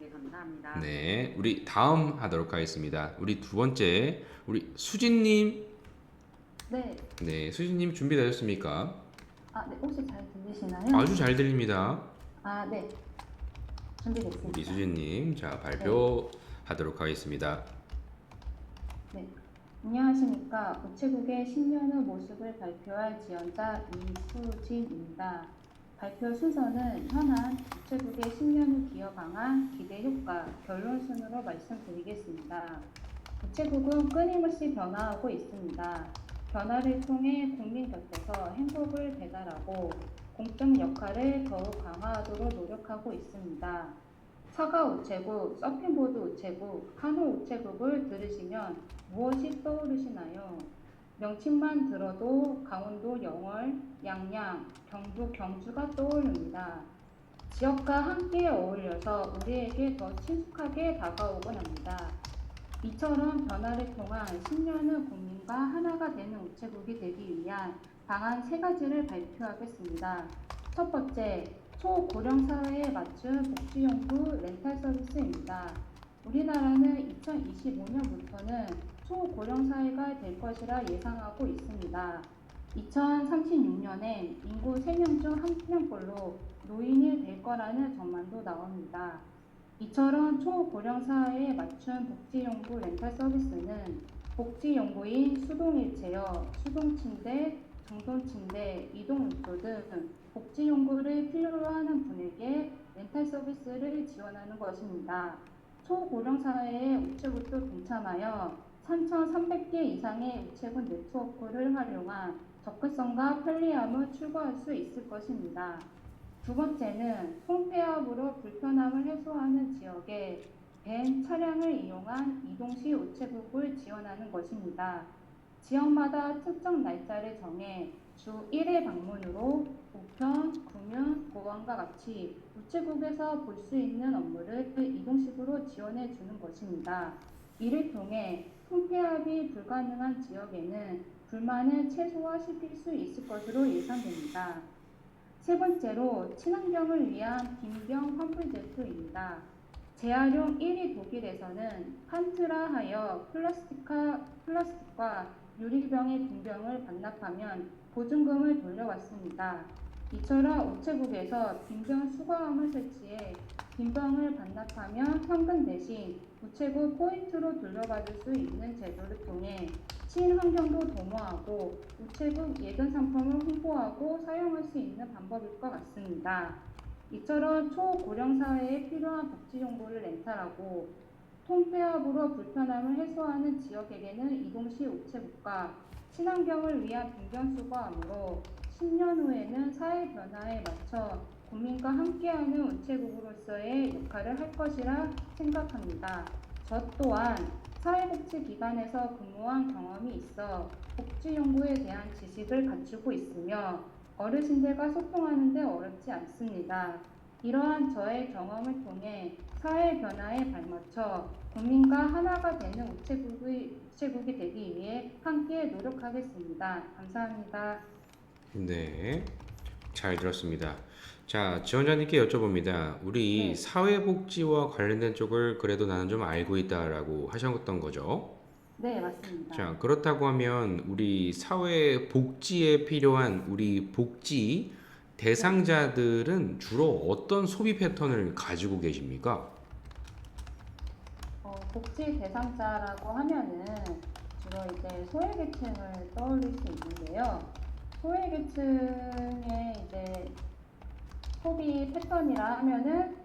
Speaker 1: 네, 감사합니다.
Speaker 2: 네, 우리 다음 하도록 하겠습니다. 우리 두 번째, 우리 수진님.
Speaker 3: 네.
Speaker 2: 네, 수진님 준비되셨습니까?
Speaker 3: 아, 네. 혹시 잘 들리시나요?
Speaker 2: 아주 잘 들립니다.
Speaker 3: 아, 네.
Speaker 2: 우리
Speaker 3: 준비됐습니다.
Speaker 2: 수진님, 자,
Speaker 3: 네.
Speaker 2: 발표하도록 하겠습니다.
Speaker 3: 네. 안녕하십니까. 우체국의 10년 후 모습을 발표할 지원자 이수진입니다. 발표 순서는 현안 우체국의 10년 후 기여 방안, 기대 효과, 결론 순으로 말씀드리겠습니다. 우체국은 끊임없이 변화하고 있습니다. 변화를 통해 국민 곁에서 행복을 배달하고 공적 역할을 더욱 강화하도록 노력하고 있습니다. 사과 우체국, 서핑보드 우체국, 한우 우체국을 들으시면 무엇이 떠오르시나요? 명칭만 들어도 강원도 영월, 양양, 경북 경주가 떠오릅니다. 지역과 함께 어울려서 우리에게 더 친숙하게 다가오곤 합니다. 이처럼 변화를 통한 10년 후 국민과 하나가 되는 우체국이 되기 위한 방안 세 가지를 발표하겠습니다. 첫 번째, 초고령 사회에 맞춘 복지용구 렌탈 서비스입니다. 우리나라는 2025년부터는 초고령 사회가 될 것이라 예상하고 있습니다. 2036년엔 인구 3명 중 1명꼴로 노인이 될 거라는 전망도 나옵니다. 이처럼 초고령 사회에 맞춘 복지용구 렌탈 서비스는 복지용구인 수동일체어, 수동침대, 정돈침대, 이동운조 등 복지용구를 필요로 하는 분에게 렌탈 서비스를 지원하는 것입니다. 초고령 사회의 우체국도 동참하여 3,300개 이상의 우체국 네트워크를 활용한 접근성과 편리함을 추구할 수 있을 것입니다. 두 번째는 통폐합으로 불편함을 해소하는 지역에 벤 차량을 이용한 이동시 우체국을 지원하는 것입니다. 지역마다 특정 날짜를 정해 주 1회 방문으로 우편, 구면, 보안과 같이 우체국에서 볼 수 있는 업무를 이동식으로 지원해 주는 것입니다. 이를 통해 통폐합이 불가능한 지역에는 불만을 최소화시킬 수 있을 것으로 예상됩니다. 세 번째로 친환경을 위한 빈병 환불 제도입니다. 재활용 1위 독일에서는 판트라 하여 플라스틱과 유리병의 빈병을 반납하면 보증금을 돌려왔습니다. 이처럼 우체국에서 빈병 수거함을 설치해 빈병을 반납하면 현금 대신 우체국 포인트로 돌려받을 수 있는 제도를 통해 친환경도 도모하고 우체국 예전 상품을 홍보하고 사용할 수 있는 방법일 것 같습니다. 이처럼 초고령 사회에 필요한 복지 정보를 렌탈하고 통폐합으로 불편함을 해소하는 지역에게는 이동시 우체국과 친환경을 위한 빈병 수거함으로 10년 후에는 사회 변화에 맞춰 국민과 함께하는 우체국으로서의 역할을 할 것이라 생각합니다. 저 또한 사회복지기관에서 근무한 경험이 있어 복지 연구에 대한 지식을 갖추고 있으며 어르신들과 소통하는 데 어렵지 않습니다. 이러한 저의 경험을 통해 사회 변화에 발맞춰 국민과 하나가 되는 우체국이 되기 위해 함께 노력하겠습니다. 감사합니다.
Speaker 2: 네, 잘 들었습니다. 자, 지원자님께 여쭤봅니다. 우리
Speaker 3: 네,
Speaker 2: 사회복지와 관련된 쪽을 그래도 나는 좀 알고 있다라고 하셨던 거죠?
Speaker 3: 네, 맞습니다.
Speaker 2: 자, 그렇다고 하면 우리 사회복지에 필요한 우리 복지
Speaker 3: 네.
Speaker 2: 대상자들은 주로 어떤 소비 패턴을 가지고 계십니까?
Speaker 3: 복지 대상자라고 하면은 주로 이제 소외계층을 떠올릴 수 있는데요. 소외계층의 이제 소비 패턴이라 하면은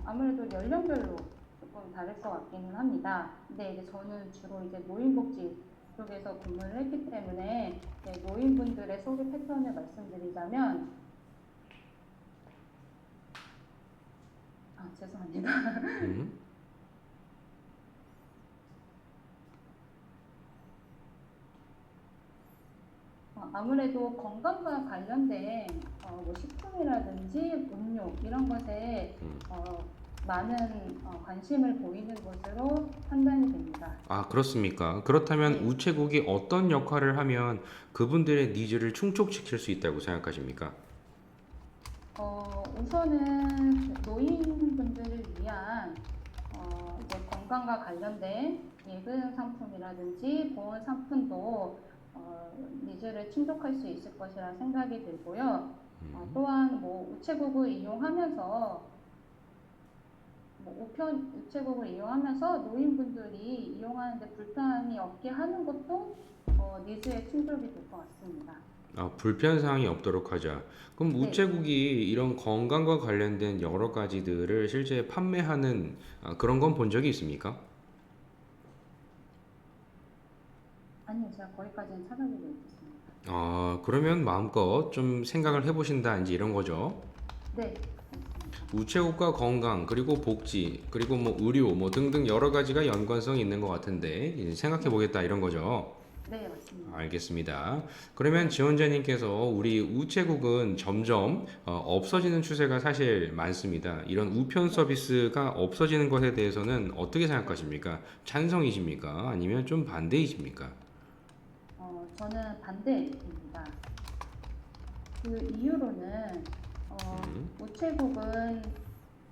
Speaker 3: 아무래도 연령별로 조금 다를 것 같기는 합니다. 근데 이제 저는 주로 이제 노인복지 쪽에서 근무를 했기 때문에 이제 노인분들의 소비 패턴을 말씀드리자면 죄송합니다.
Speaker 2: 음,
Speaker 3: 아무래도 건강과 관련된 뭐 식품이라든지 음료 이런 것에
Speaker 2: 음.
Speaker 3: 많은 관심을 보이는 것으로 판단이 됩니다.
Speaker 2: 아, 그렇습니까? 그렇다면
Speaker 3: 네,
Speaker 2: 우체국이 어떤 역할을 하면 그분들의 니즈를 충족시킬 수 있다고 생각하십니까?
Speaker 3: 우선은 그 노인분들을 위한 이제 건강과 관련된 예금 상품이라든지 보험 상품도 니즈를 충족할 수 있을 것이라 생각이 들고요. 또한 뭐 우체국을 이용하면서 우체국을 이용하면서 노인분들이 이용하는데 불편이 없게 하는 것도 니즈의 충족이 될 것 같습니다.
Speaker 2: 아, 불편 사항이 없도록 하자. 그럼
Speaker 3: 네,
Speaker 2: 우체국이 이런 건강과 관련된 여러 가지들을 실제 판매하는 그런 건 본 적이 있습니까?
Speaker 3: 아니요, 제가 거기까지는 찾아보고 있겠습니다.
Speaker 2: 아, 그러면 마음껏 좀 생각을 해보신다, 이제 이런 거죠.
Speaker 3: 네, 알겠습니다.
Speaker 2: 우체국과 건강, 그리고 복지, 그리고 뭐 의료, 뭐 등등 여러 가지가 연관성이 있는 것 같은데 이제 생각해
Speaker 3: 네,
Speaker 2: 보겠다 이런 거죠.
Speaker 3: 네, 맞습니다.
Speaker 2: 알겠습니다. 그러면
Speaker 3: 네,
Speaker 2: 지원자님께서 우리 우체국은 점점 없어지는 추세가 사실 많습니다. 이런 우편
Speaker 3: 네.
Speaker 2: 서비스가 없어지는 것에 대해서는 어떻게 생각하십니까? 찬성이십니까? 아니면 좀 반대이십니까?
Speaker 3: 저는 반대입니다. 그 이유로는
Speaker 2: 음,
Speaker 3: 우체국은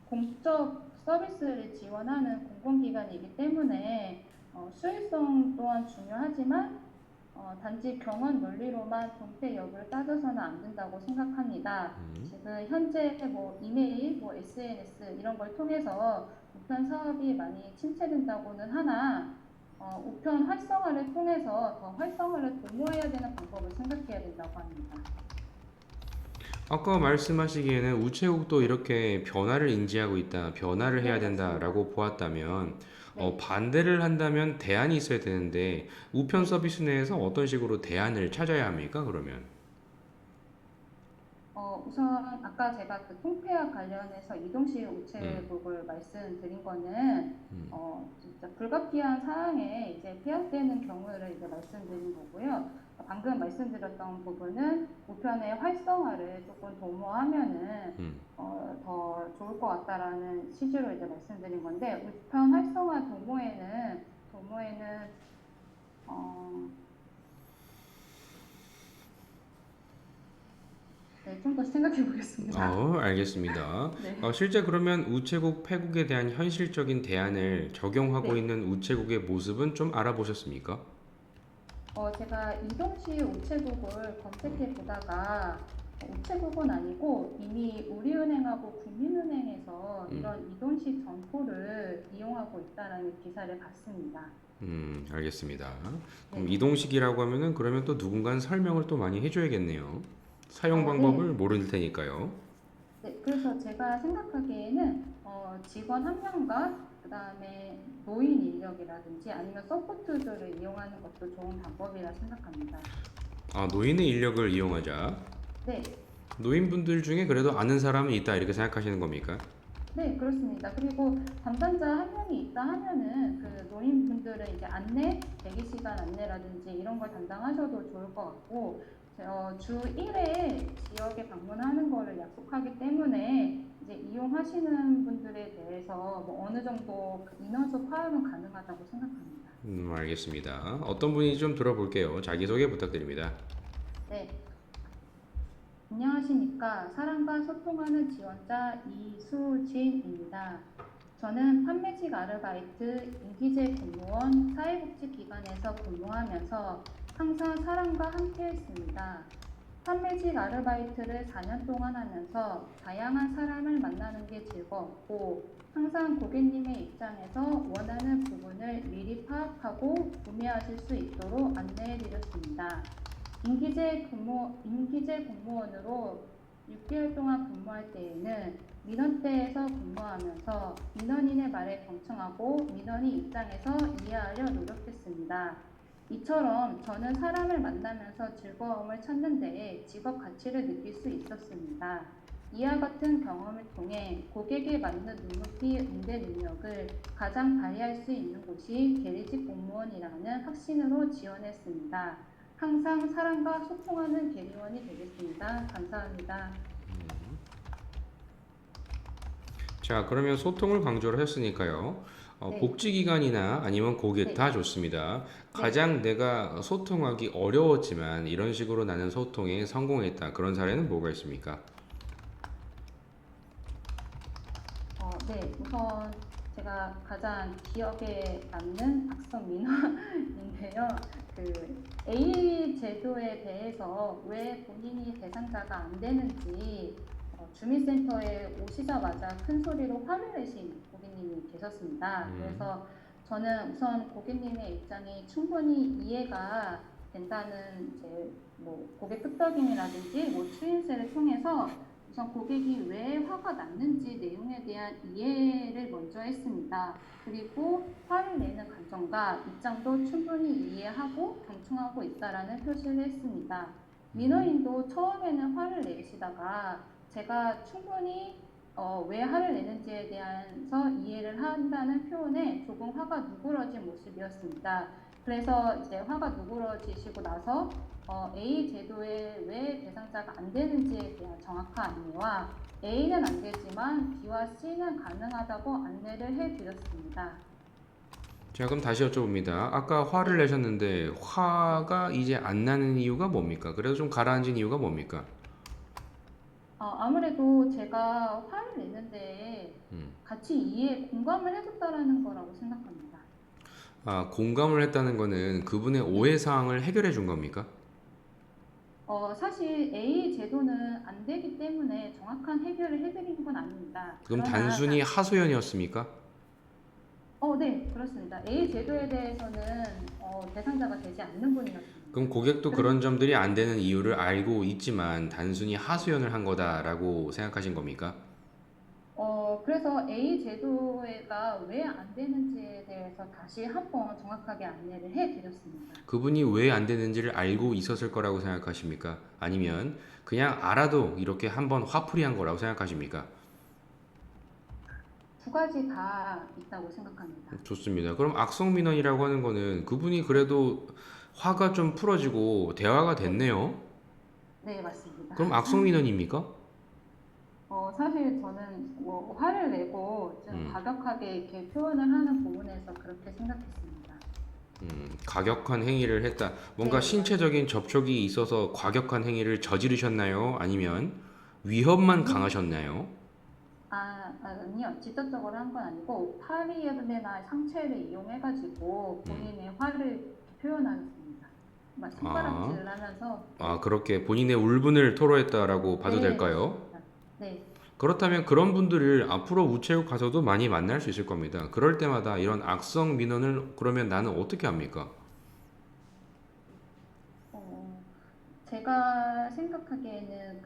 Speaker 3: 공적 서비스를 지원하는 공공기관이기 때문에 수익성 또한 중요하지만 단지 경원 논리로만 존폐 여부를 따져서는 안 된다고 생각합니다.
Speaker 2: 음.
Speaker 3: 지금 현재 뭐 이메일, 뭐 SNS 이런 걸 통해서 우편 사업이 많이 침체된다고는 하나 우편 활성화를 통해서 더 활성화를 도모해야 되는 방법을 생각해야 된다고 합니다.
Speaker 2: 아까 말씀하시기에는 우체국도 이렇게 변화를 인지하고 있다, 변화를 해야
Speaker 3: 네, 맞습니다.
Speaker 2: 된다라고 보았다면,
Speaker 3: 네.
Speaker 2: 반대를 한다면 대안이 있어야 되는데, 우편
Speaker 3: 네.
Speaker 2: 서비스 내에서 어떤 식으로 대안을 찾아야 합니까, 그러면?
Speaker 3: 우선 아까 제가 그 통폐와 관련해서 이동식
Speaker 2: 음,
Speaker 3: 우체국을 말씀드린 거는
Speaker 2: 음,
Speaker 3: 진짜 불가피한 사항에 이제 폐업되는 경우를 이제 말씀드린 거고요. 방금 말씀드렸던 부분은 우편의 활성화를 조금 도모하면은
Speaker 2: 음.
Speaker 3: 더 좋을 것 같다라는 취지로 이제 말씀드린 건데 우편 활성화 도모에는 어, 네, 좀 더 생각해 보겠습니다.
Speaker 2: 알겠습니다.
Speaker 3: 네.
Speaker 2: 실제 그러면 우체국 폐국에 대한 현실적인 대안을 적용하고
Speaker 3: 네.
Speaker 2: 있는 우체국의 모습은 좀 알아보셨습니까?
Speaker 3: 제가 이동시 우체국을 검색해 보다가 우체국은 아니고 이미 우리은행하고 국민은행에서
Speaker 2: 음,
Speaker 3: 이런 이동식 점포를 이용하고 있다는 기사를 봤습니다.
Speaker 2: 알겠습니다. 그럼
Speaker 3: 네.
Speaker 2: 이동식이라고 하면은 그러면 또 누군가는 설명을 또 많이 해줘야겠네요. 사용
Speaker 3: 네.
Speaker 2: 방법을 모를 테니까요.
Speaker 3: 네. 그래서 제가 생각하기에는 직원 한 명과 그다음에 노인 인력이라든지 아니면 서포트들을 이용하는 것도 좋은 방법이라 생각합니다.
Speaker 2: 아, 노인의 인력을 이용하자.
Speaker 3: 네.
Speaker 2: 노인분들 중에 그래도 아는 사람이 있다 이렇게 생각하시는 겁니까?
Speaker 3: 네, 그렇습니다. 그리고 담당자 한 명이 있다 하면은 그 노인분들은 이제 안내, 대기 시간 안내라든지 이런 걸 담당하셔도 좋을 것 같고, 주 1회 지역에 방문하는 거를 약속하기 때문에 이제 이용하시는 분들에 대해서 뭐 어느 정도 그 인원수 파악은 가능하다고 생각합니다.
Speaker 2: 알겠습니다. 어떤 분인지 좀 들어볼게요. 자기소개 부탁드립니다.
Speaker 3: 네, 안녕하십니까. 사람과 소통하는 지원자 이수진입니다. 저는 판매직 아르바이트, 인기제 공무원, 사회복지기관에서 근무하면서 항상 사람과 함께 했습니다. 판매직 아르바이트를 4년 동안 하면서 다양한 사람을 만나는 게 즐거웠고, 항상 고객님의 입장에서 원하는 부분을 미리 파악하고 구매하실 수 있도록 안내해 드렸습니다. 임기제 공무원으로 6개월 동안 근무할 때에는 민원대에서 근무하면서 민원인의 말에 경청하고 민원인 입장에서 이해하려 노력했습니다. 이처럼 저는 사람을 만나면서 즐거움을 찾는 데에 직업 가치를 느낄 수 있었습니다. 이와 같은 경험을 통해 고객에 맞는 눈높이 응대 능력을 가장 발휘할 수 있는 곳이 계리직 공무원이라는 확신으로 지원했습니다. 항상 사람과 소통하는 계리원이 되겠습니다. 감사합니다.
Speaker 2: 자, 그러면 소통을 강조를 했으니까요.
Speaker 3: 네,
Speaker 2: 복지기관이나 아니면 고객
Speaker 3: 네,
Speaker 2: 다 좋습니다.
Speaker 3: 네.
Speaker 2: 가장 내가 소통하기 어려웠지만 이런 식으로 나는 소통에 성공했다. 그런 사례는 뭐가 있습니까?
Speaker 3: 네. 우선 제가 가장 기억에 남는 악성 민원인데요. 그 A 제도에 대해서 왜 본인이 대상자가 안 되는지 주민센터에 오시자마자 큰 소리로 화를 내신 고객님이 계셨습니다.
Speaker 2: 음,
Speaker 3: 그래서 저는 우선 고객님의 입장이 충분히 이해가 된다는 이제 뭐 고객 끄떡임이라든지 뭐 추인세를 통해서 우선 고객이 왜 화가 났는지 내용에 대한 이해를 먼저 했습니다. 그리고 화를 내는 감정과 입장도 충분히 이해하고 경청하고 있다라는 표시를 했습니다. 민호인도 처음에는 화를 내시다가 제가 충분히 왜 화를 내는지에 대해서 이해를 한다는 표현에 조금 화가 누그러진 모습이었습니다. 그래서 이제 화가 누그러지시고 나서 A 제도에 왜 대상자가 안 되는지에 대한 정확한 안내와 A는 안 되지만 B와 C는 가능하다고 안내를 해드렸습니다.
Speaker 2: 자, 그럼 다시 여쭤봅니다. 아까 화를
Speaker 3: 네,
Speaker 2: 내셨는데 화가 이제 안 나는 이유가 뭡니까? 그래도 좀 가라앉은 이유가 뭡니까?
Speaker 3: 아무래도 제가 화를 내는데
Speaker 2: 음.
Speaker 3: 같이 공감을 해줬다라는 거라고 생각합니다.
Speaker 2: 공감을 했다는 거는 그분의
Speaker 3: 네.
Speaker 2: 오해 사항을 해결해 준 겁니까?
Speaker 3: 사실 A 제도는 안 되기 때문에 정확한 해결을 해드린 건 아닙니다.
Speaker 2: 그럼
Speaker 3: 그러나,
Speaker 2: 단순히 하소연이었습니까?
Speaker 3: 네, 그렇습니다. A 제도에 대해서는 대상자가 되지 않는 분이었습니다.
Speaker 2: 그럼 고객도
Speaker 3: 그래서,
Speaker 2: 그런 점들이 안 되는 이유를 알고 있지만 단순히 하소연을 한 거다라고 생각하신 겁니까?
Speaker 3: 그래서 A 제도가 왜 안 되는지에 대해서 다시 한번 정확하게 안내를 해드렸습니다.
Speaker 2: 그분이 왜 안 되는지를 알고 있었을 거라고 생각하십니까? 아니면 그냥 알아도 이렇게 한번 화풀이한 거라고 생각하십니까?
Speaker 3: 두 가지 다 있다고 생각합니다.
Speaker 2: 좋습니다. 그럼 악성민원이라고 하는 거는 그분이 그래도 화가 좀 풀어지고 대화가
Speaker 3: 네,
Speaker 2: 됐네요.
Speaker 3: 네, 맞습니다.
Speaker 2: 그럼 악성민원입니까?
Speaker 3: 사실 저는 뭐 화를 내고 좀
Speaker 2: 음,
Speaker 3: 과격하게 이렇게 표현을 하는 부분에서 그렇게 생각했습니다.
Speaker 2: 과격한 행위를 했다. 뭔가
Speaker 3: 네, 맞습니다.
Speaker 2: 신체적인 접촉이 있어서 과격한 행위를 저지르셨나요? 아니면 위협만
Speaker 3: 아니,
Speaker 2: 강하셨나요?
Speaker 3: 아니요. 직접적으로 한 건 아니고 팔이나 상체를 이용해가지고
Speaker 2: 음,
Speaker 3: 본인의 화를 이렇게 표현하였습니다. 막
Speaker 2: 아,
Speaker 3: 손가락질을 하면서 네,
Speaker 2: 그렇게 본인의 울분을 토로했다라고 봐도
Speaker 3: 네,
Speaker 2: 될까요?
Speaker 3: 맞습니다. 네,
Speaker 2: 그렇다면 그런 분들을 앞으로 우체국 가서도 많이 만날 수 있을 겁니다. 그럴 때마다 이런 악성 민원을 그러면 나는 어떻게 합니까?
Speaker 3: 어, 제가 생각하기에는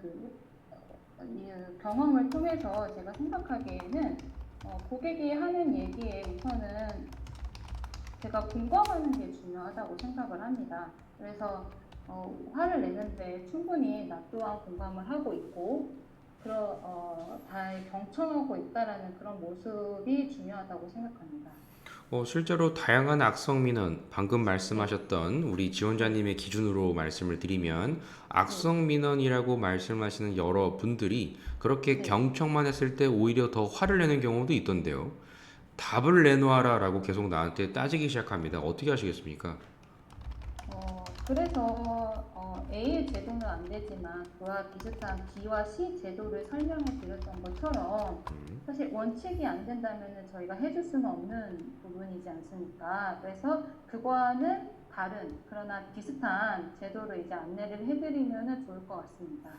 Speaker 3: 이 경험을 통해서 제가 생각하기에는 고객이 하는 얘기에 우선은 제가 공감하는 게 중요하다고 생각을 합니다. 그래서 화를 내는데 충분히 나 또한 공감을 하고 있고 잘 경청하고 있다라는 그런 모습이 중요하다고 생각합니다.
Speaker 2: 실제로 다양한 악성 민원, 방금
Speaker 3: 네,
Speaker 2: 말씀하셨던 우리 지원자님의 기준으로 말씀을 드리면
Speaker 3: 네,
Speaker 2: 악성 민원이라고 말씀하시는 여러 분들이 그렇게
Speaker 3: 네.
Speaker 2: 경청만 했을 때 오히려 더 화를 내는 경우도 있던데요. 답을 내놓아라라고 계속 나한테 따지기 시작합니다. 어떻게 하시겠습니까?
Speaker 3: 그래서 A의 제도는 안 되지만 그와 비슷한 B와 C 제도를 설명해 드렸던 것처럼 사실 원칙이 안 된다면 저희가 해줄 수는 없는 부분이지 않습니까? 그래서 그거와는 다른 그러나 비슷한 제도를 이제 안내를 해드리면 좋을 것 같습니다.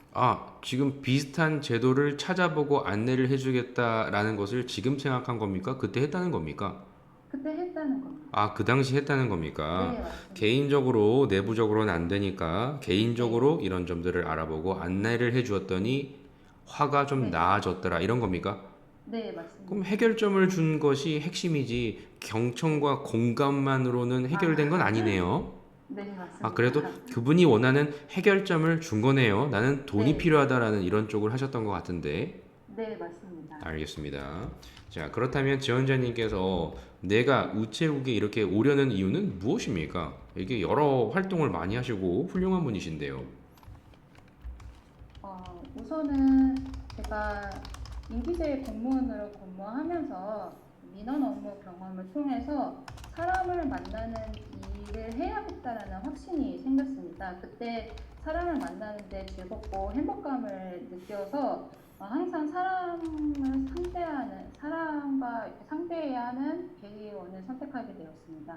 Speaker 2: 지금 비슷한 제도를 찾아보고 안내를 해주겠다라는 것을 지금 생각한 겁니까? 그때 했다는 겁니까?
Speaker 3: 그때 했다는 겁니다.
Speaker 2: 그 당시 했다는 겁니까?
Speaker 3: 네, 맞습니다.
Speaker 2: 개인적으로, 내부적으로는 안 되니까
Speaker 3: 네,
Speaker 2: 개인적으로 이런 점들을 알아보고 안내를 해주었더니 화가 좀
Speaker 3: 네,
Speaker 2: 나아졌더라. 이런 겁니까?
Speaker 3: 네,
Speaker 2: 그럼
Speaker 3: 맞습니다.
Speaker 2: 해결점을 준 것이 핵심이지
Speaker 3: 네,
Speaker 2: 경청과 공감만으로는 해결된 건
Speaker 3: 아,
Speaker 2: 아니네요.
Speaker 3: 네, 맞습니다.
Speaker 2: 그래도 그분이 원하는 해결점을 준 거네요. 나는 돈이
Speaker 3: 네,
Speaker 2: 필요하다라는 이런 쪽을 하셨던 것 같은데.
Speaker 3: 네, 맞습니다.
Speaker 2: 알겠습니다. 자, 그렇다면 지원자님께서 내가 우체국에 이렇게 오려는 이유는 무엇입니까? 이게 여러 활동을 많이 하시고 훌륭한 분이신데요.
Speaker 3: 우선은 제가 인기제 공무원으로 근무하면서 민원 업무 경험을 통해서 사람을 만나는 일을 해야겠다라는 확신이 생겼습니다. 그때 사람을 만나는데 즐겁고 행복감을 느껴서 항상 사람과 이렇게 상대해야 하는 계기원을 선택하게 되었습니다.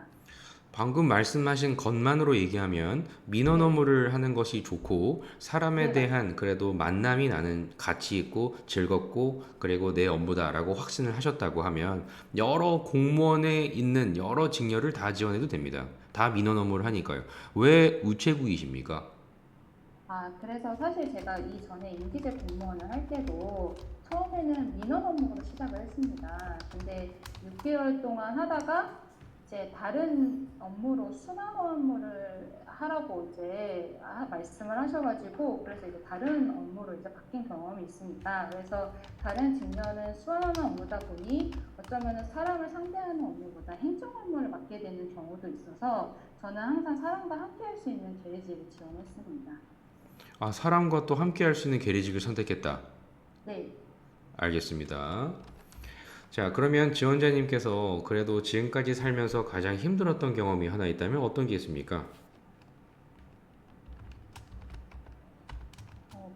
Speaker 2: 방금 말씀하신 것만으로 얘기하면 민원
Speaker 3: 네,
Speaker 2: 업무를 하는 것이 좋고 사람에
Speaker 3: 네,
Speaker 2: 대한
Speaker 3: 맞습니다.
Speaker 2: 그래도 만남이 나는 가치 있고 즐겁고 그리고 내 업무다라고 확신을 하셨다고 하면 여러 공무원에 있는 여러 직렬을 다 지원해도 됩니다. 다 민원 업무를 하니까요. 왜 우체국이십니까?
Speaker 3: 그래서 사실 제가 이전에 인기제 공무원을 할 때도 처음에는 민원 업무로 시작을 했습니다. 근데 6개월 동안 하다가 이제 다른 업무로 순환 업무를 하라고 이제 말씀을 하셔가지고 그래서 이제 다른 업무로 이제 바뀐 경험이 있습니다. 그래서 다른 직면은 순환 업무다 보니 어쩌면은 사람을 상대하는 업무보다 행정 업무를 맡게 되는 경우도 있어서 저는 항상 사람과 함께 할 수 있는 계획을 지원했습니다.
Speaker 2: 사람과 또 함께 할 수 있는 계리직을 선택했다.
Speaker 3: 네,
Speaker 2: 알겠습니다. 자, 그러면 지원자님께서 그래도 지금까지 살면서 가장 힘들었던 경험이 하나 있다면 어떤 게 있습니까?
Speaker 3: 어,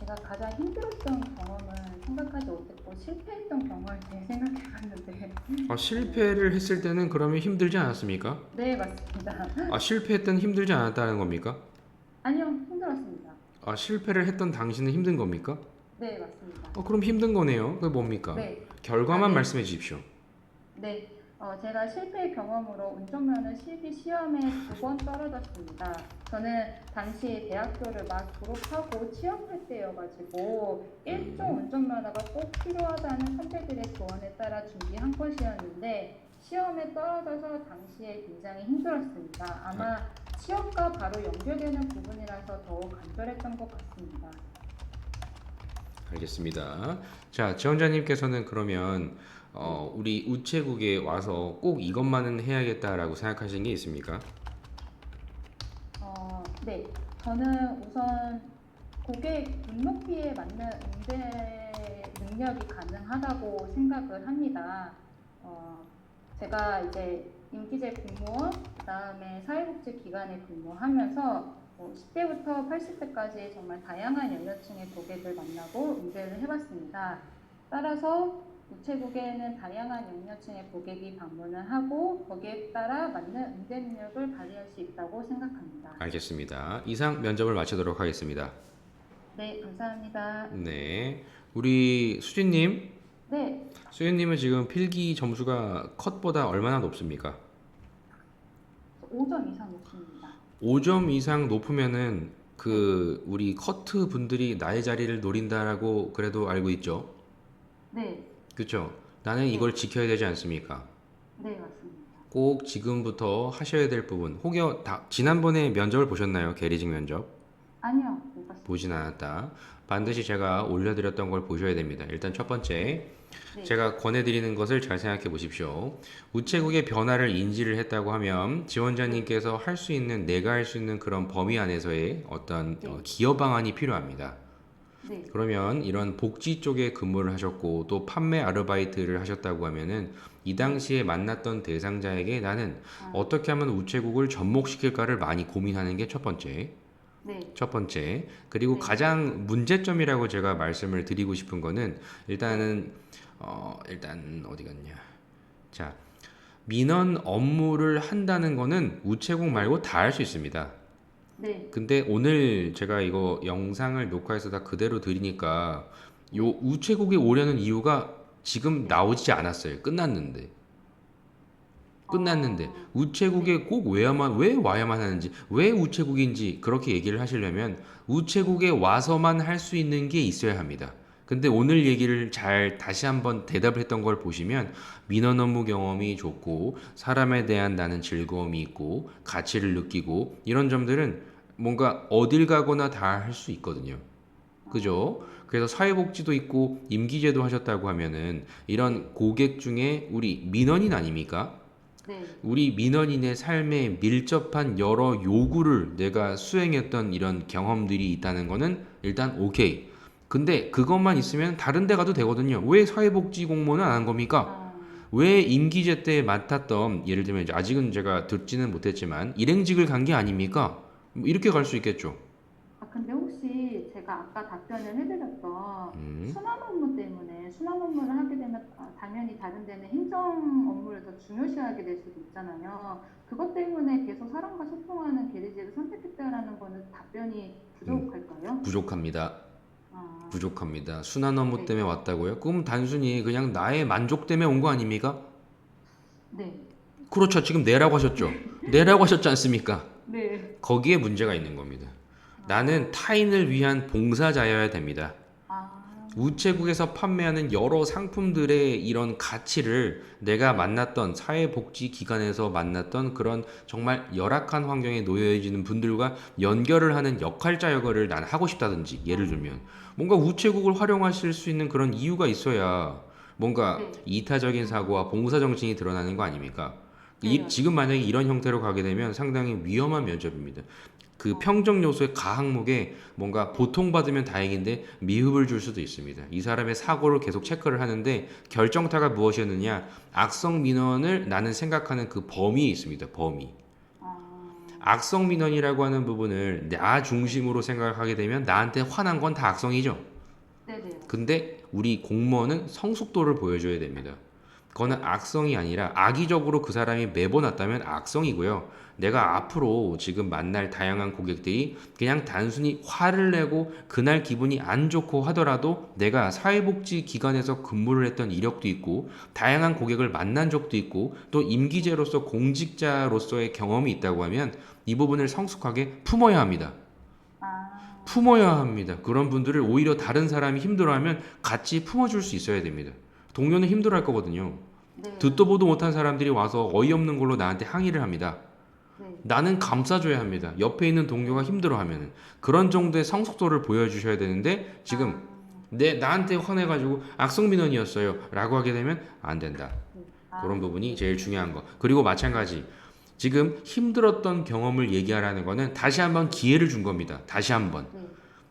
Speaker 3: 제가 가장 힘들었던 경험은 생각하지 못했고 실패했던 경험을 생각해봤는데,
Speaker 2: 실패를 했을 때는 그러면 힘들지 않았습니까?
Speaker 3: 네, 맞습니다.
Speaker 2: 실패했을 때는 힘들지 않았다는 겁니까?
Speaker 3: 아니요, 힘들었습니다.
Speaker 2: 실패를 했던 당신은 힘든 겁니까?
Speaker 3: 네, 맞습니다.
Speaker 2: 그럼 힘든 거네요. 그게 뭡니까?
Speaker 3: 네,
Speaker 2: 결과만
Speaker 3: 네,
Speaker 2: 말씀해 주십시오.
Speaker 3: 네. 제가 실패 경험으로 운전면허 실기 시험에 2번 떨어졌습니다. 저는 당시 대학교를 막 졸업하고 취업할 때여가지고 일종 운전면허가 꼭 필요하다는 선배들의 조언에 따라 준비한 것이었는데 시험에 떨어져서 당시에 굉장히 힘들었습니다.
Speaker 2: 아,
Speaker 3: 아마 취업과 바로 연결되는 부분이라서 더욱 간절했던 것 같습니다.
Speaker 2: 알겠습니다. 자, 지원자님께서는 그러면
Speaker 3: 네.
Speaker 2: 우리 우체국에 와서 꼭 이것만은 해야겠다라고 생각하신 게 있습니까?
Speaker 3: 네. 저는 우선 고객 눈높이에 맞는 응대 능력이 가능하다고 생각을 합니다. 어, 제가 이제 임기제 공무원, 그다음에 사회복지기관에 근무하면서 10대부터 80대까지 정말 다양한 연령층의 고객을 만나고 응대를 해봤습니다. 따라서 우체국에는 다양한 연령층의 고객이 방문을 하고 거기에 따라 맞는 응대 능력을 발휘할 수 있다고 생각합니다.
Speaker 2: 알겠습니다. 이상 면접을 마치도록 하겠습니다.
Speaker 3: 네, 감사합니다.
Speaker 2: 네. 우리 수진님,
Speaker 3: 네,
Speaker 2: 수진님은 지금 필기 점수가 컷보다 얼마나 높습니까?
Speaker 3: 5점 이상 높습니다.
Speaker 2: 5점 이상 높으면은
Speaker 3: 네,
Speaker 2: 우리 커트 분들이 나의 자리를 노린다라고 그래도 알고 있죠?
Speaker 3: 네,
Speaker 2: 그쵸? 나는
Speaker 3: 네,
Speaker 2: 이걸 지켜야 되지 않습니까?
Speaker 3: 네, 맞습니다.
Speaker 2: 꼭 지금부터 하셔야 될 부분. 혹여 지난번에 면접을 보셨나요? 계리직 면접?
Speaker 3: 아니요, 못
Speaker 2: 보진
Speaker 3: 봤습니다.
Speaker 2: 않았다. 반드시 제가 올려드렸던 걸 보셔야 됩니다. 일단 첫 번째,
Speaker 3: 네.
Speaker 2: 제가 권해드리는 것을 잘 생각해 보십시오. 우체국의 변화를 인지를 했다고 하면 지원자님께서 할 수 있는, 내가 할 수 있는 그런 범위 안에서의 어떤
Speaker 3: 네.
Speaker 2: 기여 방안이 필요합니다.
Speaker 3: 네.
Speaker 2: 그러면 이런 복지 쪽에 근무를 하셨고 또 판매 아르바이트를 하셨다고 하면은 이 당시에 만났던 대상자에게 나는
Speaker 3: 아,
Speaker 2: 어떻게 하면 우체국을 접목시킬까를 많이 고민하는 게 첫 번째.
Speaker 3: 네.
Speaker 2: 첫 번째. 그리고
Speaker 3: 네.
Speaker 2: 가장 문제점이라고 제가 말씀을 드리고 싶은 거는 일단은 일단 어디 갔냐. 자, 민원 업무를 한다는 거는 우체국 말고 다 할 수 있습니다.
Speaker 3: 네.
Speaker 2: 근데 오늘 제가 이거 영상을 녹화해서 다 그대로 드리니까 요 우체국에 오려는 이유가 지금 나오지 않았어요. 끝났는데
Speaker 3: 아,
Speaker 2: 우체국에
Speaker 3: 네.
Speaker 2: 꼭 왜 와야만 하는지, 왜 우체국인지 그렇게 얘기를 하시려면 우체국에 와서만 할 수 있는 게 있어야 합니다. 근데 오늘 얘기를 잘 다시 한번 대답을 했던 걸 보시면 민원 업무 경험이 좋고 사람에 대한 나는 즐거움이 있고 가치를 느끼고 이런 점들은 뭔가 어딜 가거나 다 할 수 있거든요. 그죠? 그래서 사회복지도 있고 임기제도 하셨다고 하면은 이런 고객 중에 우리 민원인 아닙니까?
Speaker 3: 네.
Speaker 2: 우리 민원인의 삶에 밀접한 여러 요구를 내가 수행했던 이런 경험들이 있다는 거는 일단 오케이. 근데 그것만 있으면 다른 데 가도 되거든요. 왜 사회복지 공무원은 안 한 겁니까?
Speaker 3: 아,
Speaker 2: 왜 임기제 때 맡았던, 예를 들면 이제 아직은 제가 듣지는 못했지만 일행직을 간 게 아닙니까? 뭐 이렇게 갈 수 있겠죠.
Speaker 3: 근데 혹시 제가 아까 답변을 해드렸던
Speaker 2: 음.
Speaker 3: 순환 업무 때문에 순환 업무를 하게 되면 당연히 다른 데는 행정 업무를 더 중요시하게 될 수도 있잖아요. 그것 때문에 계속 사람과 소통하는 계리직을 선택했다라는 거는 답변이 부족할까요?
Speaker 2: 부족합니다.
Speaker 3: 아,
Speaker 2: 부족합니다. 순환 업무
Speaker 3: 네.
Speaker 2: 때문에 왔다고요? 그럼 단순히 그냥 나의 만족 때문에 온 거 아닙니까?
Speaker 3: 네.
Speaker 2: 그렇죠. 지금 내라고 하셨죠. 내라고 하셨지 않습니까?
Speaker 3: 네.
Speaker 2: 거기에 문제가 있는 겁니다. 나는 타인을 위한 봉사자여야 됩니다.
Speaker 3: 아,
Speaker 2: 우체국에서 판매하는 여러 상품들의 이런 가치를 내가 만났던 사회복지기관에서 만났던 그런 정말 열악한 환경에 놓여지는 분들과 연결을 하는 역할자 역할을 난 하고 싶다든지, 예를 들면 뭔가 우체국을 활용하실 수 있는 그런 이유가 있어야 뭔가
Speaker 3: 네.
Speaker 2: 이타적인 사고와 봉사 정신이 드러나는 거 아닙니까?
Speaker 3: 네.
Speaker 2: 지금 만약에 이런 형태로 가게 되면 상당히 위험한 면접입니다. 그
Speaker 3: 어,
Speaker 2: 평정 요소의 가항목에 뭔가 보통받으면 다행인데 미흡을 줄 수도 있습니다. 이 사람의 사고를 계속 체크를 하는데 결정타가 무엇이었느냐? 악성 민원을 나는 생각하는 그 범위에 있습니다. 범위.
Speaker 3: 아,
Speaker 2: 악성 민원이라고 하는 부분을 나
Speaker 3: 네.
Speaker 2: 중심으로 생각하게 되면 나한테 화난 건 다 악성이죠.
Speaker 3: 네네.
Speaker 2: 근데 우리 공무원은 성숙도를 보여줘야 됩니다. 그거는 악성이 아니라 악의적으로 그 사람이 내보냈다면 악성이고요. 내가 앞으로 지금 만날 다양한 고객들이 그냥 단순히 화를 내고 그날 기분이 안 좋고 하더라도 내가 사회복지 기관에서 근무를 했던 이력도 있고 다양한 고객을 만난 적도 있고 또 임기제로서 공직자로서의 경험이 있다고 하면 이 부분을 성숙하게 품어야 합니다.
Speaker 3: 아,
Speaker 2: 품어야 합니다. 그런 분들을 오히려 다른 사람이 힘들어하면 같이 품어줄 수 있어야 됩니다. 동료는 힘들어할 거거든요.
Speaker 3: 네.
Speaker 2: 듣도 보도 못한 사람들이 와서 어이없는 걸로 나한테 항의를 합니다.
Speaker 3: 네.
Speaker 2: 나는 감싸줘야 합니다. 옆에 있는 동료가 힘들어하면 그런 정도의 성숙도를 보여주셔야 되는데 지금
Speaker 3: 아,
Speaker 2: 나한테 화내가지고 악성민원이었어요 라고 하게 되면 안 된다.
Speaker 3: 네.
Speaker 2: 그런
Speaker 3: 아,
Speaker 2: 부분이 제일 중요한 거. 그리고 마찬가지 지금 힘들었던 경험을 얘기하라는 거는 다시 한번 기회를 준 겁니다. 다시 한번.
Speaker 3: 네.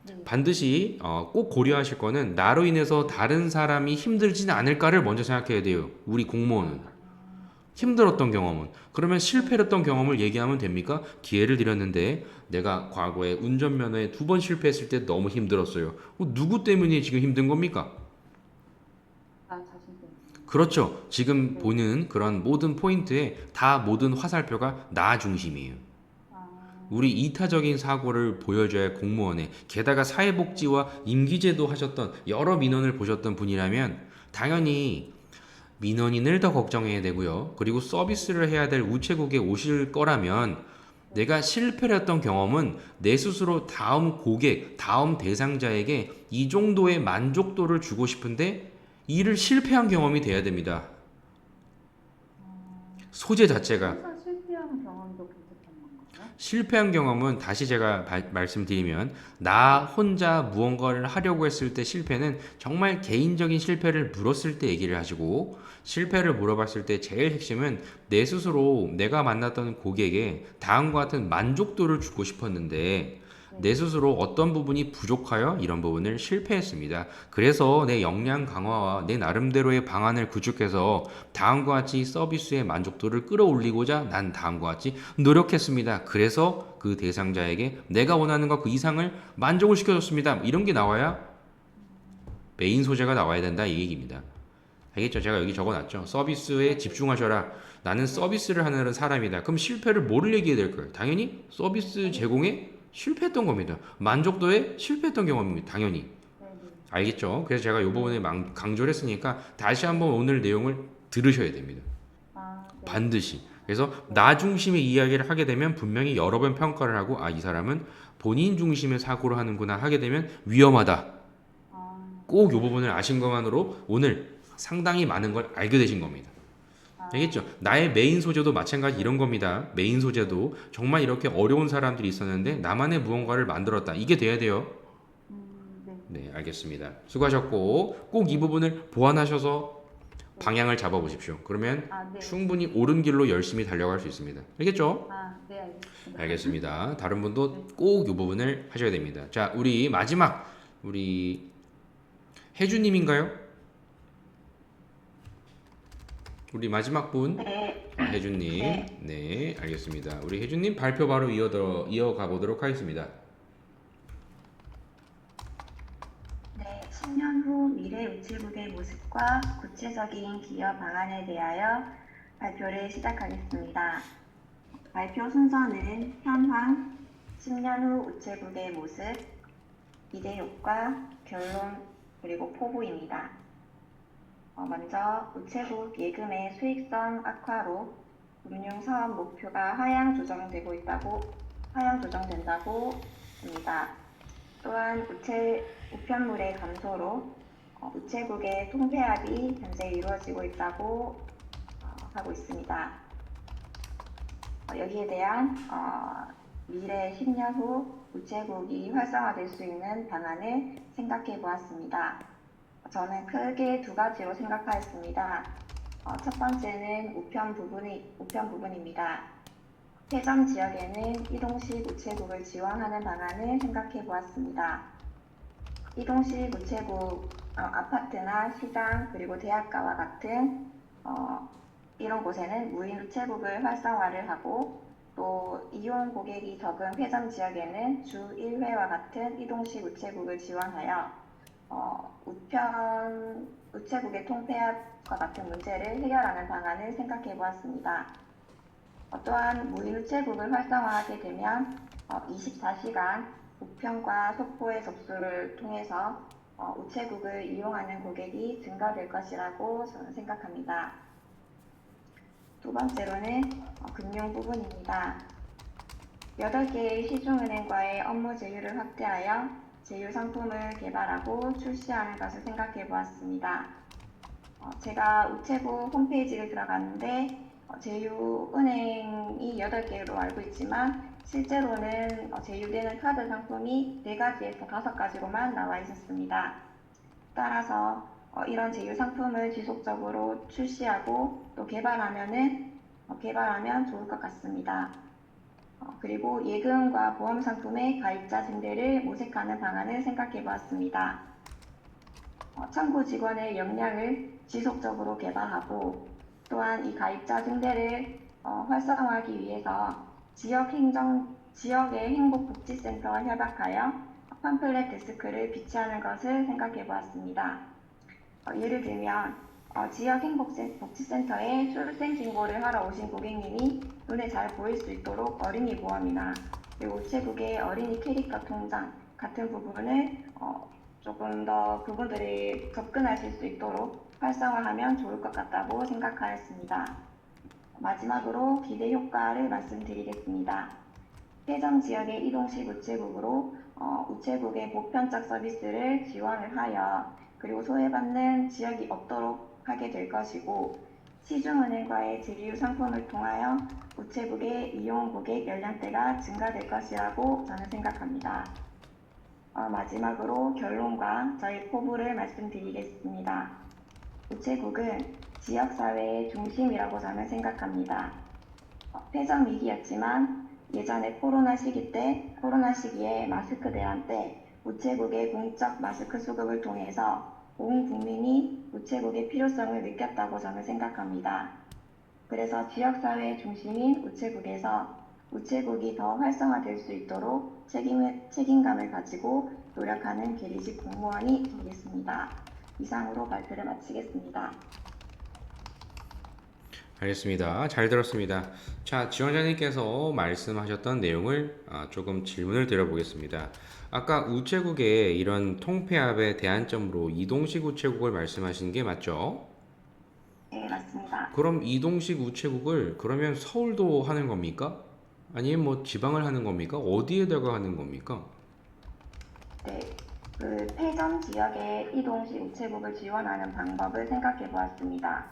Speaker 3: 네.
Speaker 2: 반드시 꼭 고려하실 거는 나로 인해서 다른 사람이 힘들지는 않을까를 먼저 생각해야 돼요. 우리 공무원은. 힘들었던 경험은. 그러면 실패했던 경험을 얘기하면 됩니까? 기회를 드렸는데 내가 과거에 운전면허에 2번 실패했을 때 너무 힘들었어요. 누구 때문에 지금 힘든 겁니까?
Speaker 3: 나 자신 때문에.
Speaker 2: 그렇죠. 지금
Speaker 3: 네.
Speaker 2: 보는 그런 모든 포인트에 다 모든 화살표가 나 중심이에요.
Speaker 3: 아,
Speaker 2: 우리 이타적인 사고를 보여줘야 공무원에, 게다가 사회복지와 임기제도 하셨던 여러 민원을 보셨던 분이라면 당연히 민원인을 더 걱정해야 되고요. 그리고 서비스를 해야 될 우체국에 오실 거라면 내가 실패를 했던 경험은 내 스스로 다음 고객, 다음 대상자에게 이 정도의 만족도를 주고 싶은데 일을 실패한 경험이 돼야 됩니다. 소재 자체가
Speaker 3: 항상 실패하는 경험도 괜찮다는 건가요?
Speaker 2: 실패한 경험은 다시 제가 말씀드리면 나 혼자 무언가를 하려고 했을 때 실패는 정말 개인적인 실패를 물었을 때 얘기를 하시고 실패를 물어봤을 때 제일 핵심은 내 스스로 내가 만났던 고객에게 다음과 같은 만족도를 주고 싶었는데 내 스스로 어떤 부분이 부족하여 이런 부분을 실패했습니다. 그래서 내 역량 강화와 내 나름대로의 방안을 구축해서 다음과 같이 서비스의 만족도를 끌어올리고자 난 다음과 같이 노력했습니다. 그래서 그 대상자에게 내가 원하는 것 그 이상을 만족을 시켜줬습니다. 이런 게 나와야 메인 소재가 나와야 된다 이 얘기입니다. 알겠죠? 제가 여기 적어놨죠. 서비스에 집중하셔라. 나는 서비스를 하는 사람이다. 그럼 실패를 뭐를 얘기해야 될 거예요? 당연히 서비스 제공에 실패했던 겁니다. 만족도에 실패했던 경험입니다. 당연히. 알겠죠? 그래서 제가 이 부분에 강조를 했으니까 다시 한번 오늘 내용을 들으셔야 됩니다. 반드시. 그래서 나 중심의 이야기를 하게 되면 분명히 여러 번 평가를 하고 이 사람은 본인 중심의 사고를 하는구나 하게 되면 위험하다. 꼭 이 부분을 아신 것만으로 오늘 상당히 많은 걸 알게 되신 겁니다. 알겠죠? 나의 메인 소재도 마찬가지 이런 겁니다. 메인 소재도 정말 이렇게 어려운 사람들이 있었는데 나만의 무언가를 만들었다. 이게 돼야 돼요. 네, 알겠습니다. 수고하셨고 꼭 이 부분을 보완하셔서 방향을 잡아보십시오. 그러면 충분히 옳은 길로 열심히 달려갈 수 있습니다. 알겠죠?
Speaker 3: 네, 알겠습니다.
Speaker 2: 알겠습니다. 다른 분도 꼭 이 부분을 하셔야 됩니다. 자, 우리 마지막 우리 혜주님인가요? 우리 마지막 분 혜주님. 네, 알겠습니다. 우리 혜주님 발표 바로 이어가 보도록 하겠습니다.
Speaker 4: 네, 10년 후 미래 우체국의 모습과 구체적인 기업 방안에 대하여 발표를 시작하겠습니다. 발표 순서는 현황, 10년 후 우체국의 모습, 기대 효과, 결론, 그리고 포부입니다. 먼저 우체국 예금의 수익성 악화로 금융 사업 목표가 하향 조정된다고 합니다. 또한 우편물의 감소로 우체국의 통폐합이 현재 이루어지고 있다고 하고 있습니다. 여기에 대한 미래 10년 후 우체국이 활성화될 수 있는 방안을 생각해 보았습니다. 저는 크게 두 가지로 생각하였습니다. 첫 번째는 우편 부분입니다. 폐점 지역에는 이동식 우체국을 지원하는 방안을 생각해 보았습니다. 이동식 우체국, 아파트나 시장 그리고 대학가와 같은 이런 곳에는 무인 우체국을 활성화를 하고 또 이용 고객이 적은 폐점 지역에는 주 1회와 같은 이동식 우체국을 지원하여 우체국의 통폐합과 같은 문제를 해결하는 방안을 생각해 보았습니다. 또한 무인 우체국을 활성화하게 되면 24시간 우편과 속보의 접수를 통해서 우체국을 이용하는 고객이 증가될 것이라고 저는 생각합니다. 두 번째로는 금융 부분입니다. 8개의 시중은행과의 업무 제휴를 확대하여 제휴 상품을 개발하고 출시하는 것을 생각해 보았습니다. 제가 우체국 홈페이지를 들어갔는데 제휴은행이 8개로 알고 있지만 실제로는 제휴되는 카드 상품이 4가지에서 5가지로만 나와 있었습니다. 따라서 이런 제휴 상품을 지속적으로 출시하고 또 개발하면 좋을 것 같습니다. 그리고 예금과 보험 상품의 가입자 증대를 모색하는 방안을 생각해 보았습니다. 창구 직원의 역량을 지속적으로 개발하고 또한 이 가입자 증대를 활성화하기 위해서 지역의 행복복지센터와 협약하여 팜플렛 데스크를 비치하는 것을 생각해 보았습니다. 예를 들면 지역 행복복지센터에 출생 신고를 하러 오신 고객님이 눈에 잘 보일 수 있도록 어린이 보험이나 그리고 우체국의 어린이 캐릭터 통장 같은 부분을 조금 더 그분들이 접근하실 수 있도록 활성화하면 좋을 것 같다고 생각하였습니다. 마지막으로 기대 효과를 말씀드리겠습니다. 폐점 지역의 이동식 우체국으로 우체국의 보편적 서비스를 지원을 하여 그리고 소외받는 지역이 없도록 하게 될 것이고 시중은행과의 제휴 상품을 통하여 우체국의 이용 고객 연령대가 증가될 것이라고 저는 생각합니다. 마지막으로 결론과 저희 포부를 말씀드리겠습니다. 우체국은 지역사회의 중심이라고 저는 생각합니다. 폐점 위기였지만 예전에 코로나 시기에 마스크 대란 때 우체국의 공적 마스크 수급을 통해서 온 국민이 우체국의 필요성을 느꼈다고 저는 생각합니다. 그래서 지역사회의 중심인 우체국에서 우체국이 더 활성화될 수 있도록 책임감을 가지고 노력하는 계리직 공무원이 되겠습니다. 이상으로 발표를 마치겠습니다.
Speaker 2: 알겠습니다. 잘 들었습니다. 자, 지원자님께서 말씀하셨던 내용을 조금 질문을 드려보겠습니다. 아까 우체국의 이런 통폐합의 대안점으로 이동식 우체국을 말씀하신 게 맞죠?
Speaker 4: 네, 맞습니다.
Speaker 2: 그럼 이동식 우체국을 그러면 서울도 하는 겁니까? 아니면 뭐 지방을 하는 겁니까? 어디에다가 하는 겁니까?
Speaker 4: 네, 그 폐점 지역의 이동식 우체국을 지원하는 방법을 생각해 보았습니다.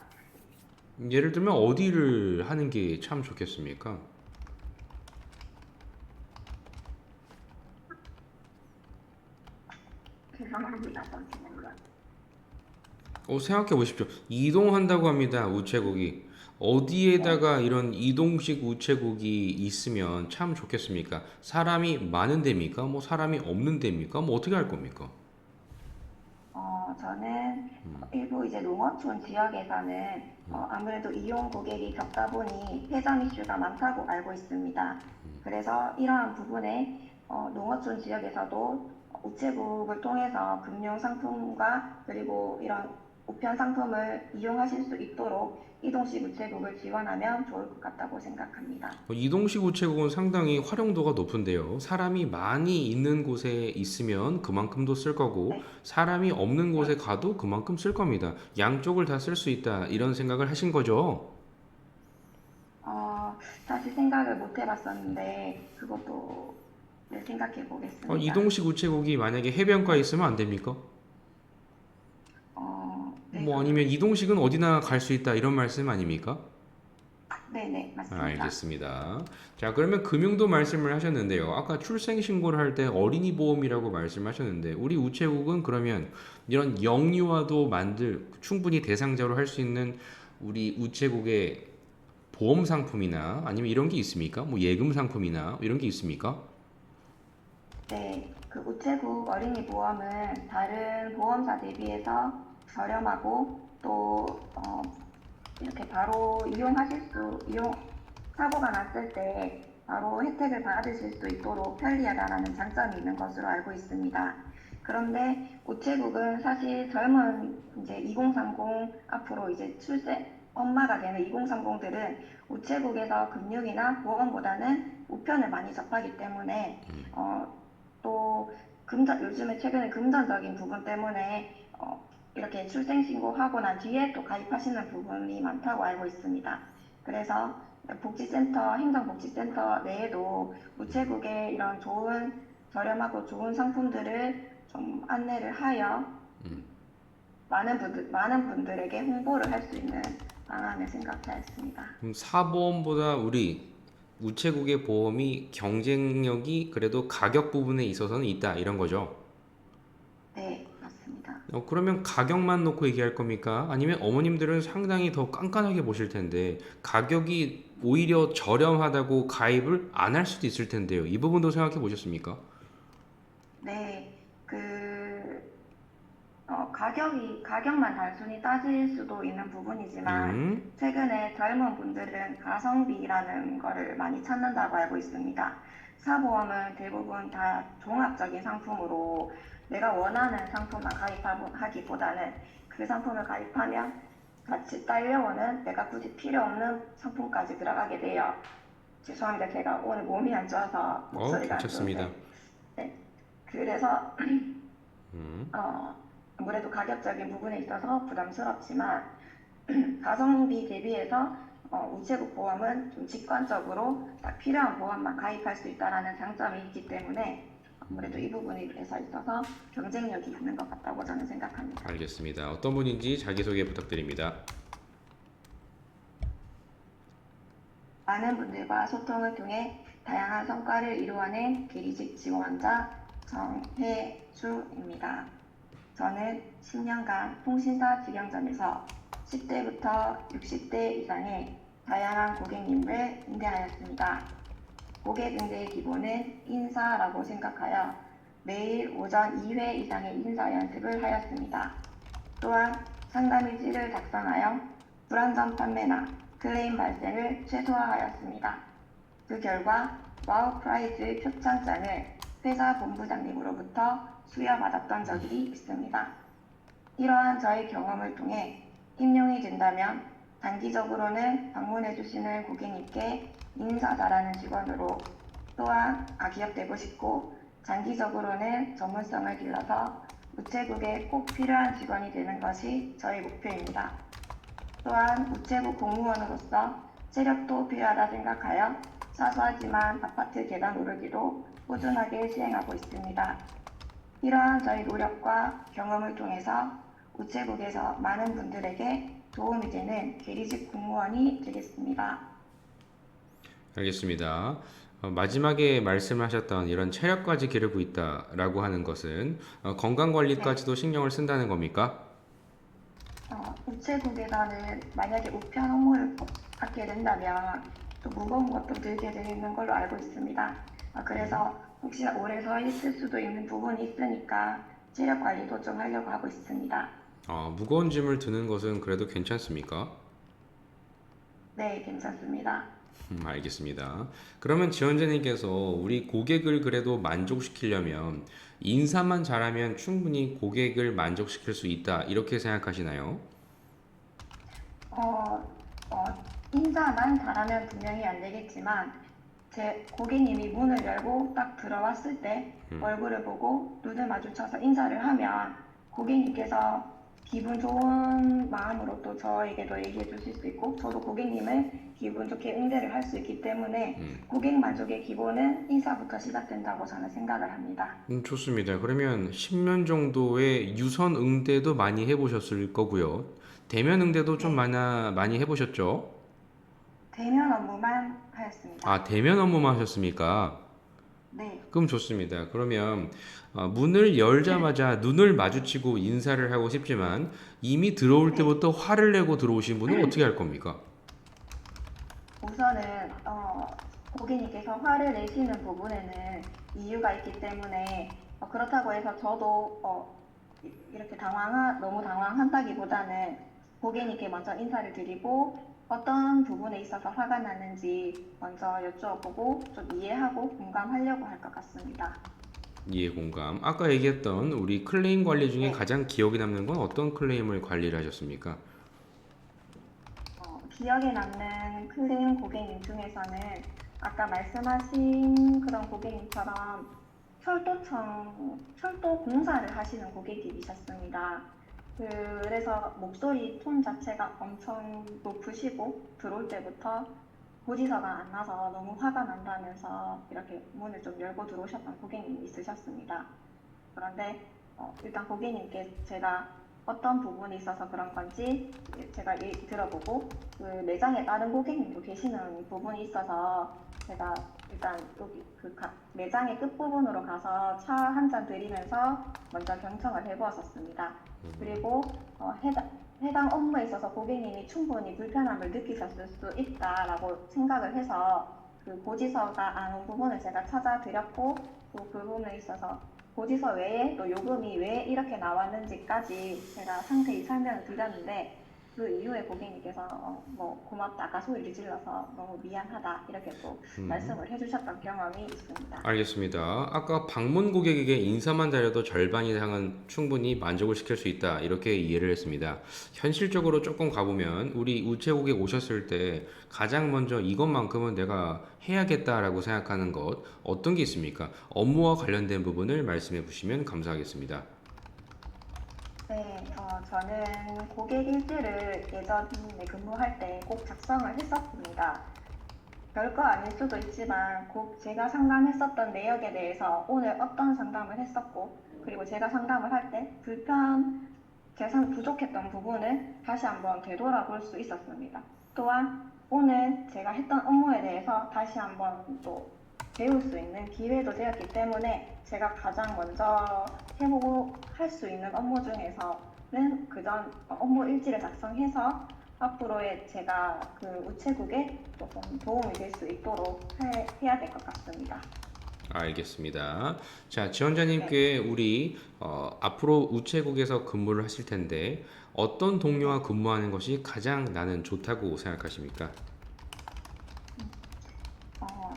Speaker 2: 예를 들면 어디를 하는 게 참 좋겠습니까?
Speaker 4: 죄송합니다. 잠시만요.
Speaker 2: 생각해 보십시오. 이동한다고 합니다. 우체국이. 어디에다가 이런 이동식 우체국이 있으면 참 좋겠습니까? 사람이 많은 데입니까? 뭐 사람이 없는 데입니까? 뭐 어떻게 할 겁니까?
Speaker 4: 저는 일부 이제 농어촌 지역에서는 아무래도 이용 고객이 적다 보니 폐점 이슈가 많다고 알고 있습니다. 그래서 이러한 부분에 농어촌 지역에서도 우체국을 통해서 금융 상품과 그리고 이런 우편 상품을 이용하실 수 있도록 이동식 우체국을 지원하면 좋을 것 같다고 생각합니다.
Speaker 2: 이동식 우체국은 상당히 활용도가 높은데요. 사람이 많이 있는 곳에 있으면 그만큼도 쓸 거고,
Speaker 4: 네.
Speaker 2: 사람이 없는 곳에 가도 그만큼 쓸 겁니다. 양쪽을 다 쓸 수 있다, 이런 생각을 하신 거죠?
Speaker 4: 사실 생각을 못 해봤었는데 그것도 생각해 보겠습니다.
Speaker 2: 이동식 우체국이 만약에 해변가에 있으면 안 됩니까?
Speaker 4: 네,
Speaker 2: 뭐 아니면 이동식은 어디나 갈 수 있다, 이런 말씀 아닙니까?
Speaker 4: 네네, 맞습니다.
Speaker 2: 알겠습니다. 자, 그러면 금융도 말씀을 하셨는데요. 아까 출생신고를 할 때 어린이 보험이라고 말씀하셨는데, 우리 우체국은 그러면 이런 영유아도 충분히 대상자로 할 수 있는 우리 우체국의 보험 상품이나 아니면 이런 게 있습니까? 뭐 예금 상품이나 이런 게 있습니까?
Speaker 4: 네, 그 우체국 어린이 보험은 다른 보험사 대비해서 저렴하고 또 이렇게 바로 사고가 났을 때 바로 혜택을 받으실 수 있도록 편리하다는 장점이 있는 것으로 알고 있습니다. 그런데 우체국은 사실 젊은 이제 2030 앞으로 이제 엄마가 되는 2030들은 우체국에서 금융이나 보험보다는 우편을 많이 접하기 때문에 또 요즘에 최근에 금전적인 부분 때문에 이렇게 출생신고하고 난 뒤에 또 가입하시는 부분이 많다고 알고 있습니다. 그래서 행정복지센터 내에도 우체국의 이런 저렴하고 좋은 상품들을 좀 안내를 하여 많은 분들에게 홍보를 할 수 있는 방안을 생각하였습니다.
Speaker 2: 그럼 사보험보다 우리 우체국의 보험이 경쟁력이 그래도 가격 부분에 있어서는 있다, 이런 거죠?
Speaker 4: 네, 맞습니다.
Speaker 2: 그러면 가격만 놓고 얘기할 겁니까? 아니면 어머님들은 상당히 더 깐깐하게 보실 텐데 가격이 오히려 저렴하다고 가입을 안 할 수도 있을 텐데요. 이 부분도 생각해 보셨습니까?
Speaker 4: 네, 가격만 단순히 따질 수도 있는 부분이지만 최근에 젊은 분들은 가성비라는 거를 많이 찾는다고 알고 있습니다. 사보험은 대부분 다 종합적인 상품으로 내가 원하는 상품만 가입하기보다는 그 상품을 가입하면 같이 딸려오는 내가 굳이 필요 없는 상품까지 들어가게 돼요. 죄송합니다. 제가 오늘 몸이 안 좋아서 목소리가 안
Speaker 2: 괜찮습니다.
Speaker 4: 좋은데. 네, 그래서 아무래도 가격적인 부분에 있어서 부담스럽지만 가성비 대비해서 우체국 보험은 좀 직관적으로 딱 필요한 보험만 가입할 수 있다는 장점이 있기 때문에 아무래도 이 부분에 있어서 경쟁력이 있는 것 같다고 저는 생각합니다.
Speaker 2: 알겠습니다. 어떤 분인지 자기소개 부탁드립니다.
Speaker 4: 많은 분들과 소통을 통해 다양한 성과를 이루어낸 계리직 지원자 정혜수입니다. 저는 10년간 통신사 직영점에서 10대부터 60대 이상의 다양한 고객님을 응대하였습니다. 고객 응대의 기본은 인사라고 생각하여 매일 오전 2회 이상의 인사 연습을 하였습니다. 또한 상담일지를 작성하여 불안전 판매나 클레임 발생을 최소화하였습니다. 그 결과 와우 프라이즈 표창장을 회사 본부장님으로부터 수여받았던 적이 있습니다. 이러한 저의 경험을 통해 임용이 된다면 단기적으로는 방문해 주시는 고객님께 인사 잘하는 직원으로 또한 기업되고 싶고 장기적으로는 전문성을 길러서 우체국에 꼭 필요한 직원이 되는 것이 저의 목표입니다. 또한 우체국 공무원으로서 체력도 필요하다 생각하여 사소하지만 아파트 계단 오르기도 꾸준하게 시행하고 있습니다. 이러한 저희 노력과 경험을 통해서 우체국에서 많은 분들에게 도움이 되는 계리직 공무원이 되겠습니다.
Speaker 2: 알겠습니다. 마지막에 말씀하셨던 이런 체력까지 기르고 있다라고 하는 것은 건강 관리까지도 신경을 쓴다는 겁니까?
Speaker 4: 우체국에서는 만약에 우편 업무를 받게 된다면 또 무거운 것도 들게 되는 걸로 알고 있습니다. 그래서 혹시나 오래 서 있을 수도 있는 부분이 있으니까 체력 관리도 좀 하려고 하고 있습니다.
Speaker 2: 무거운 짐을 드는 것은 그래도 괜찮습니까?
Speaker 4: 네, 괜찮습니다.
Speaker 2: 알겠습니다. 그러면 지원자님께서 우리 고객을 그래도 만족시키려면 인사만 잘하면 충분히 고객을 만족시킬 수 있다 이렇게 생각하시나요?
Speaker 4: 인사만 잘하면 분명히 안 되겠지만 제 고객님이 문을 열고 딱 들어왔을 때 얼굴을 보고 눈을 마주쳐서 인사를 하면 고객님께서 기분 좋은 마음으로 또 저에게도 얘기해 주실 수 있고 저도 고객님을 기분 좋게 응대를 할 수 있기 때문에 고객 만족의 기본은 인사부터 시작된다고 저는 생각을 합니다.
Speaker 2: 좋습니다. 그러면 10년 정도의 유선 응대도 많이 해보셨을 거고요. 대면 응대도 좀
Speaker 4: 네,
Speaker 2: 많이 해보셨죠?
Speaker 4: 대면 업무만 하였습니다.
Speaker 2: 대면 업무만 하셨습니까?
Speaker 4: 네,
Speaker 2: 그럼 좋습니다. 그러면 문을 열자마자 눈을 마주치고 인사를 하고 싶지만 이미 들어올
Speaker 4: 네.
Speaker 2: 때부터 화를 내고 들어오신 분은 어떻게 할 겁니까?
Speaker 4: 우선은 고객님께서 화를 내시는 부분에는 이유가 있기 때문에 그렇다고 해서 저도 이렇게 너무 당황한다기보다는 고객님께 먼저 인사를 드리고 어떤 부분에 있어서 화가 나는지 먼저 여쭈어보고 좀 이해하고 공감하려고 할 것 같습니다.
Speaker 2: 이해 공감. 아까 얘기했던 우리 클레임 관리 중에
Speaker 4: 네,
Speaker 2: 가장 기억에 남는 건 어떤 클레임을 관리를 하셨습니까?
Speaker 4: 기억에 남는 클레임 고객님 중에서는 아까 말씀하신 그런 고객님처럼 철도 공사를 하시는 고객님이셨습니다. 그래서 목소리 톤 자체가 엄청 높으시고 들어올 때부터 고지서가 안 나서 너무 화가 난다면서 이렇게 문을 좀 열고 들어오셨던 고객님이 있으셨습니다. 그런데 일단 고객님께 제가 어떤 부분이 있어서 그런 건지 제가 얘기 들어보고 그 매장에 다른 고객님도 계시는 부분이 있어서 제가 일단 여기 매장의 끝부분으로 가서 차 한 잔 드리면서 먼저 경청을 해보았었습니다. 그리고 해당 업무에 있어서 고객님이 충분히 불편함을 느끼셨을 수 있다라고 생각을 해서 그 고지서가 안 온 부분을 제가 찾아드렸고 또 그 부분에 있어서 고지서 외에 또 요금이 왜 이렇게 나왔는지까지 제가 상세히 설명을 드렸는데 그 이후에 고객님께서 고맙다가 소리를 질러서 너무 미안하다 이렇게 또 말씀을 해주셨던 경험이 있습니다.
Speaker 2: 알겠습니다. 아까 방문 고객에게 인사만 잘해도 절반 이상은 충분히 만족을 시킬 수 있다. 이렇게 이해를 했습니다. 현실적으로 조금 가보면 우리 우체국에 오셨을 때 가장 먼저 이것만큼은 내가 해야겠다라고 생각하는 것 어떤 게 있습니까? 업무와 관련된 부분을 말씀해 주시면 감사하겠습니다.
Speaker 4: 네, 저는 고객 일지를 예전에 근무할 때 꼭 작성을 했었습니다. 별거 아닐 수도 있지만 꼭 제가 상담했었던 내역에 대해서 오늘 어떤 상담을 했었고 그리고 제가 상담을 할 때 부족했던 부분을 다시 한번 되돌아볼 수 있었습니다. 또한 오늘 제가 했던 업무에 대해서 다시 한번 또 배울 수 있는 기회도 되었기 때문에 제가 가장 먼저 해보고 할 수 있는 업무 중에서는 그전 업무 일지를 작성해서 앞으로의 제가 그 우체국에 조금 도움이 될 수 있도록 해야 될 것 같습니다.
Speaker 2: 알겠습니다. 자, 지원자님께 우리 앞으로 우체국에서 근무를 하실 텐데 어떤 동료와 근무하는 것이 가장 나는 좋다고 생각하십니까?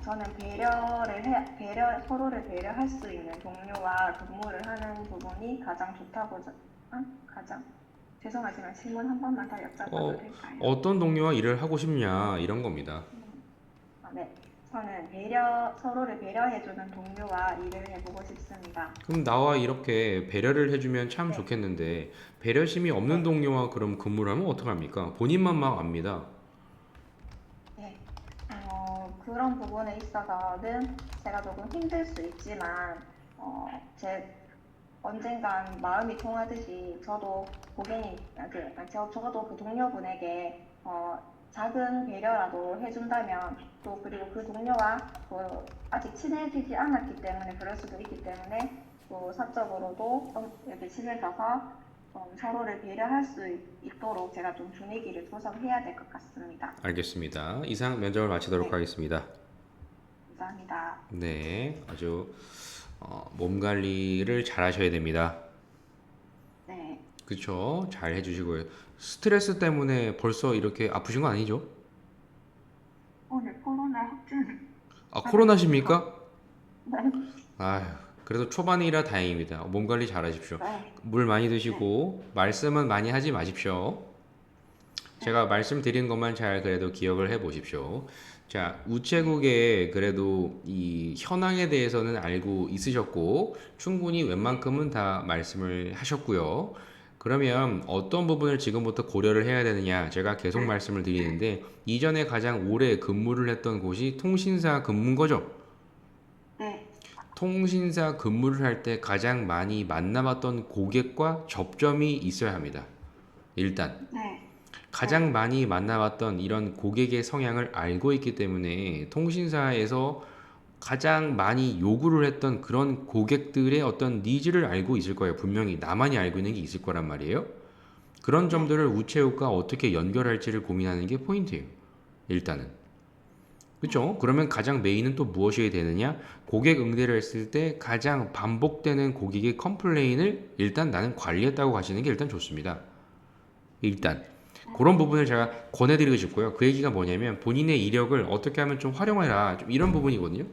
Speaker 4: 저는 서로를 배려할 수 있는 동료와 근무를 하는 부분이 가장 좋다고, 죄송하지만 질문 한 번만 더 여쭤봐도 될까요?
Speaker 2: 어떤 동료와 일을 하고 싶냐 이런 겁니다.
Speaker 4: 네. 저는 서로를 배려해주는 동료와 일을 해보고 싶습니다.
Speaker 2: 그럼 나와 이렇게 배려를 해주면 참
Speaker 4: 네.
Speaker 2: 좋겠는데 배려심이 없는 동료와 그럼 근무를 하면 어떡합니까? 본인만 막 압니다.
Speaker 4: 네. 그런 부분에 있어서는 제가 조금 힘들 수 있지만, 언젠간 마음이 통하듯이 저도 저도 그 동료분에게 작은 배려라도 해준다면 또 그리고 그 동료와 또 아직 친해지지 않았기 때문에 그럴 수도 있기 때문에 또 사적으로도 좀 이렇게 친해져서 좀 서로를 배려할 수 있도록 제가 좀 분위기를 조성해야 될 것 같습니다.
Speaker 2: 알겠습니다. 이상 면접을 마치도록
Speaker 4: 네.
Speaker 2: 하겠습니다.
Speaker 4: 감사합니다.
Speaker 2: 네, 아주 몸 관리를 잘 하셔야 됩니다.
Speaker 4: 네.
Speaker 2: 그쵸? 잘 해주시고요. 스트레스 때문에 벌써 이렇게 아프신 거 아니죠?
Speaker 4: 오늘 코로나 확진.
Speaker 2: 아, 코로나십니까?
Speaker 4: 네.
Speaker 2: 아휴, 그래도 초반이라 다행입니다. 몸 관리 잘 하십시오.
Speaker 4: 네.
Speaker 2: 물 많이 드시고 말씀은 많이 하지 마십시오. 제가 말씀드린 것만 잘 그래도 기억을 해 보십시오. 자, 우체국에 그래도 이 현황에 대해서는 알고 있으셨고 충분히 웬만큼은 다 말씀을 하셨고요. 그러면 어떤 부분을 지금부터 고려를 해야 되느냐? 제가 계속 말씀을 드리는데 이전에 가장 오래 근무를 했던 곳이 통신사 근무인 거죠?
Speaker 4: 네.
Speaker 2: 통신사 근무를 할 때 가장 많이 만나봤던 고객과 접점이 있어야 합니다. 일단
Speaker 4: 네.
Speaker 2: 가장 많이 만나봤던 이런 고객의 성향을 알고 있기 때문에 통신사에서 가장 많이 요구를 했던 그런 고객들의 어떤 니즈를 알고 있을 거예요. 분명히 나만이 알고 있는 게 있을 거란 말이에요. 그런 점들을 우체국과 어떻게 연결할지를 고민하는 게 포인트예요. 일단은. 그렇죠? 그러면 가장 메인은 또 무엇이 되느냐? 고객 응대를 했을 때 가장 반복되는 고객의 컴플레인을 일단 나는 관리했다고 가시는 게 일단 좋습니다. 일단 그런 부분을 제가 권해드리고 싶고요. 그 얘기가 뭐냐면 본인의 이력을 어떻게 하면 좀 활용해라, 좀 이런 부분이거든요.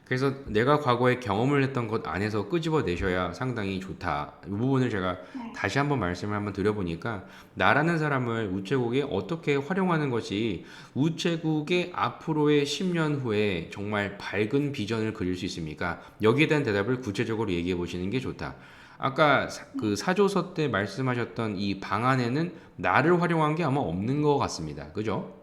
Speaker 2: 그래서 내가 과거에 경험을 했던 것 안에서 끄집어내셔야 상당히 좋다. 이 부분을 제가 다시 한번 말씀을 한번 드려보니까 나라는 사람을 우체국에 어떻게 활용하는 것이 우체국의 앞으로의 10년 후에 정말 밝은 비전을 그릴 수 있습니까? 여기에 대한 대답을 구체적으로 얘기해 보시는 게 좋다. 아까 그 사조서 때 말씀하셨던 이 방안에는 나를 활용한 게 아마 없는 것 같습니다. 그죠?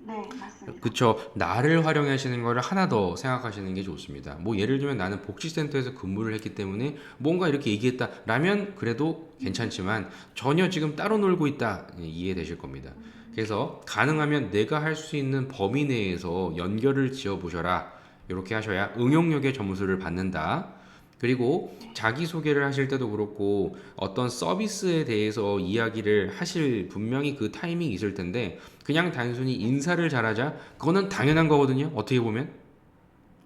Speaker 4: 네, 맞습니다.
Speaker 2: 그쵸. 나를 활용하시는 거를 하나 더 생각하시는 게 좋습니다. 뭐 예를 들면 나는 복지센터에서 근무를 했기 때문에 뭔가 이렇게 얘기했다 라면 그래도 괜찮지만 전혀 지금 따로 놀고 있다 이해되실 겁니다. 그래서 가능하면 내가 할 수 있는 범위 내에서 연결을 지어 보셔라. 이렇게 하셔야 응용력의 점수를 받는다. 그리고 자기소개를 하실 때도 그렇고 어떤 서비스에 대해서 이야기를 하실 분명히 그 타이밍이 있을 텐데 그냥 단순히 인사를 잘하자 그거는 당연한 거거든요. 어떻게 보면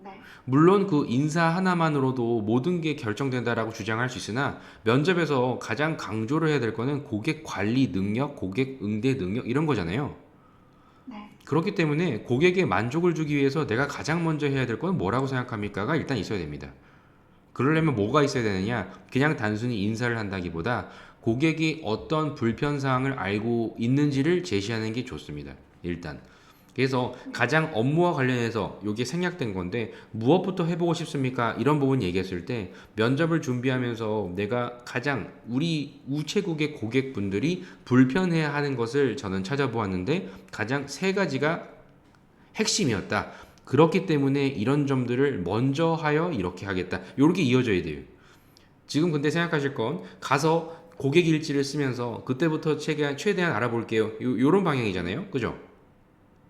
Speaker 4: 네.
Speaker 2: 물론 그 인사 하나만으로도 모든 게 결정된다라고 주장할 수 있으나 면접에서 가장 강조를 해야 될 거는 고객 관리 능력, 고객 응대 능력 이런 거잖아요.
Speaker 4: 네.
Speaker 2: 그렇기 때문에 고객의 만족을 주기 위해서 내가 가장 먼저 해야 될 건 뭐라고 생각합니까가 일단 있어야 됩니다. 그러려면 뭐가 있어야 되느냐? 그냥 단순히 인사를 한다기보다 고객이 어떤 불편사항을 알고 있는지를 제시하는 게 좋습니다. 일단. 그래서 가장 업무와 관련해서 이게 생략된 건데 무엇부터 해보고 싶습니까? 이런 부분 얘기했을 때 면접을 준비하면서 내가 가장 우리 우체국의 고객분들이 불편해야 하는 것을 저는 찾아보았는데 가장 세 가지가 핵심이었다. 그렇기 때문에 이런 점들을 먼저 하여 이렇게 하겠다. 이렇게 이어져야 돼요. 지금 근데 생각하실 건 가서 고객 일지를 쓰면서 그때부터 최대한 알아볼게요. 요런 방향이잖아요. 그죠?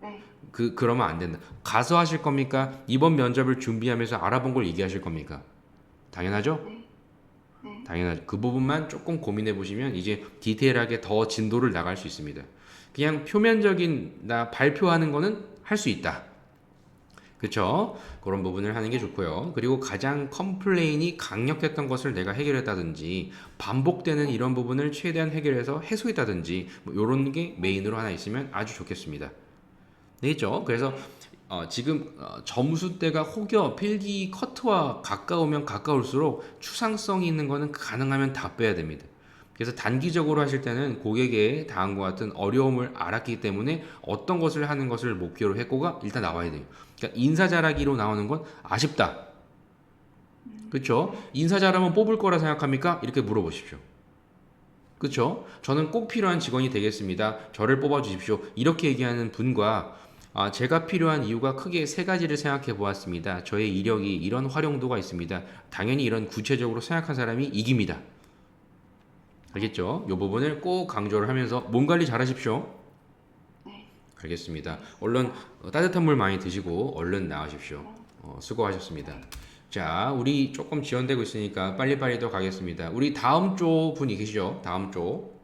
Speaker 4: 네.
Speaker 2: 그러면 안 된다. 가서 하실 겁니까? 이번 면접을 준비하면서 알아본 걸 얘기하실 겁니까? 당연하죠?
Speaker 4: 네. 네.
Speaker 2: 당연하죠. 그 부분만 조금 고민해 보시면 이제 디테일하게 더 진도를 나갈 수 있습니다. 그냥 표면적인 나 발표하는 거는 할 수 있다. 그쵸? 그런 부분을 하는 게 좋고요. 그리고 가장 컴플레인이 강력했던 것을 내가 해결했다든지 반복되는 이런 부분을 최대한 해결해서 해소했다든지 뭐 이런 게 메인으로 하나 있으면 아주 좋겠습니다. 되겠죠? 그래서 지금 점수대가 혹여 필기 커트와 가까우면 가까울수록 추상성이 있는 거는 가능하면 다 빼야 됩니다. 그래서 단기적으로 하실 때는 고객의 다음과 같은 어려움을 알았기 때문에 어떤 것을 하는 것을 목표로 했고가 일단 나와야 돼요. 그러니까 인사 잘하기로 나오는 건 아쉽다. 그렇죠? 인사 잘하면 뽑을 거라 생각합니까? 이렇게 물어보십시오. 그렇죠? 저는 꼭 필요한 직원이 되겠습니다. 저를 뽑아 주십시오. 이렇게 얘기하는 분과 제가 필요한 이유가 크게 세 가지를 생각해 보았습니다. 저의 이력이 이런 활용도가 있습니다. 당연히 이런 구체적으로 생각한 사람이 이깁니다. 알겠죠? 이 부분을 꼭 강조를 하면서 몸 관리 잘 하십시오.
Speaker 4: 네.
Speaker 2: 알겠습니다. 얼른 따뜻한 물 많이 드시고 얼른 나가십시오. 수고하셨습니다. 자, 우리 조금 지연되고 있으니까 빨리빨리 더 가겠습니다. 우리 다음 조 분이 계시죠? 다음 조.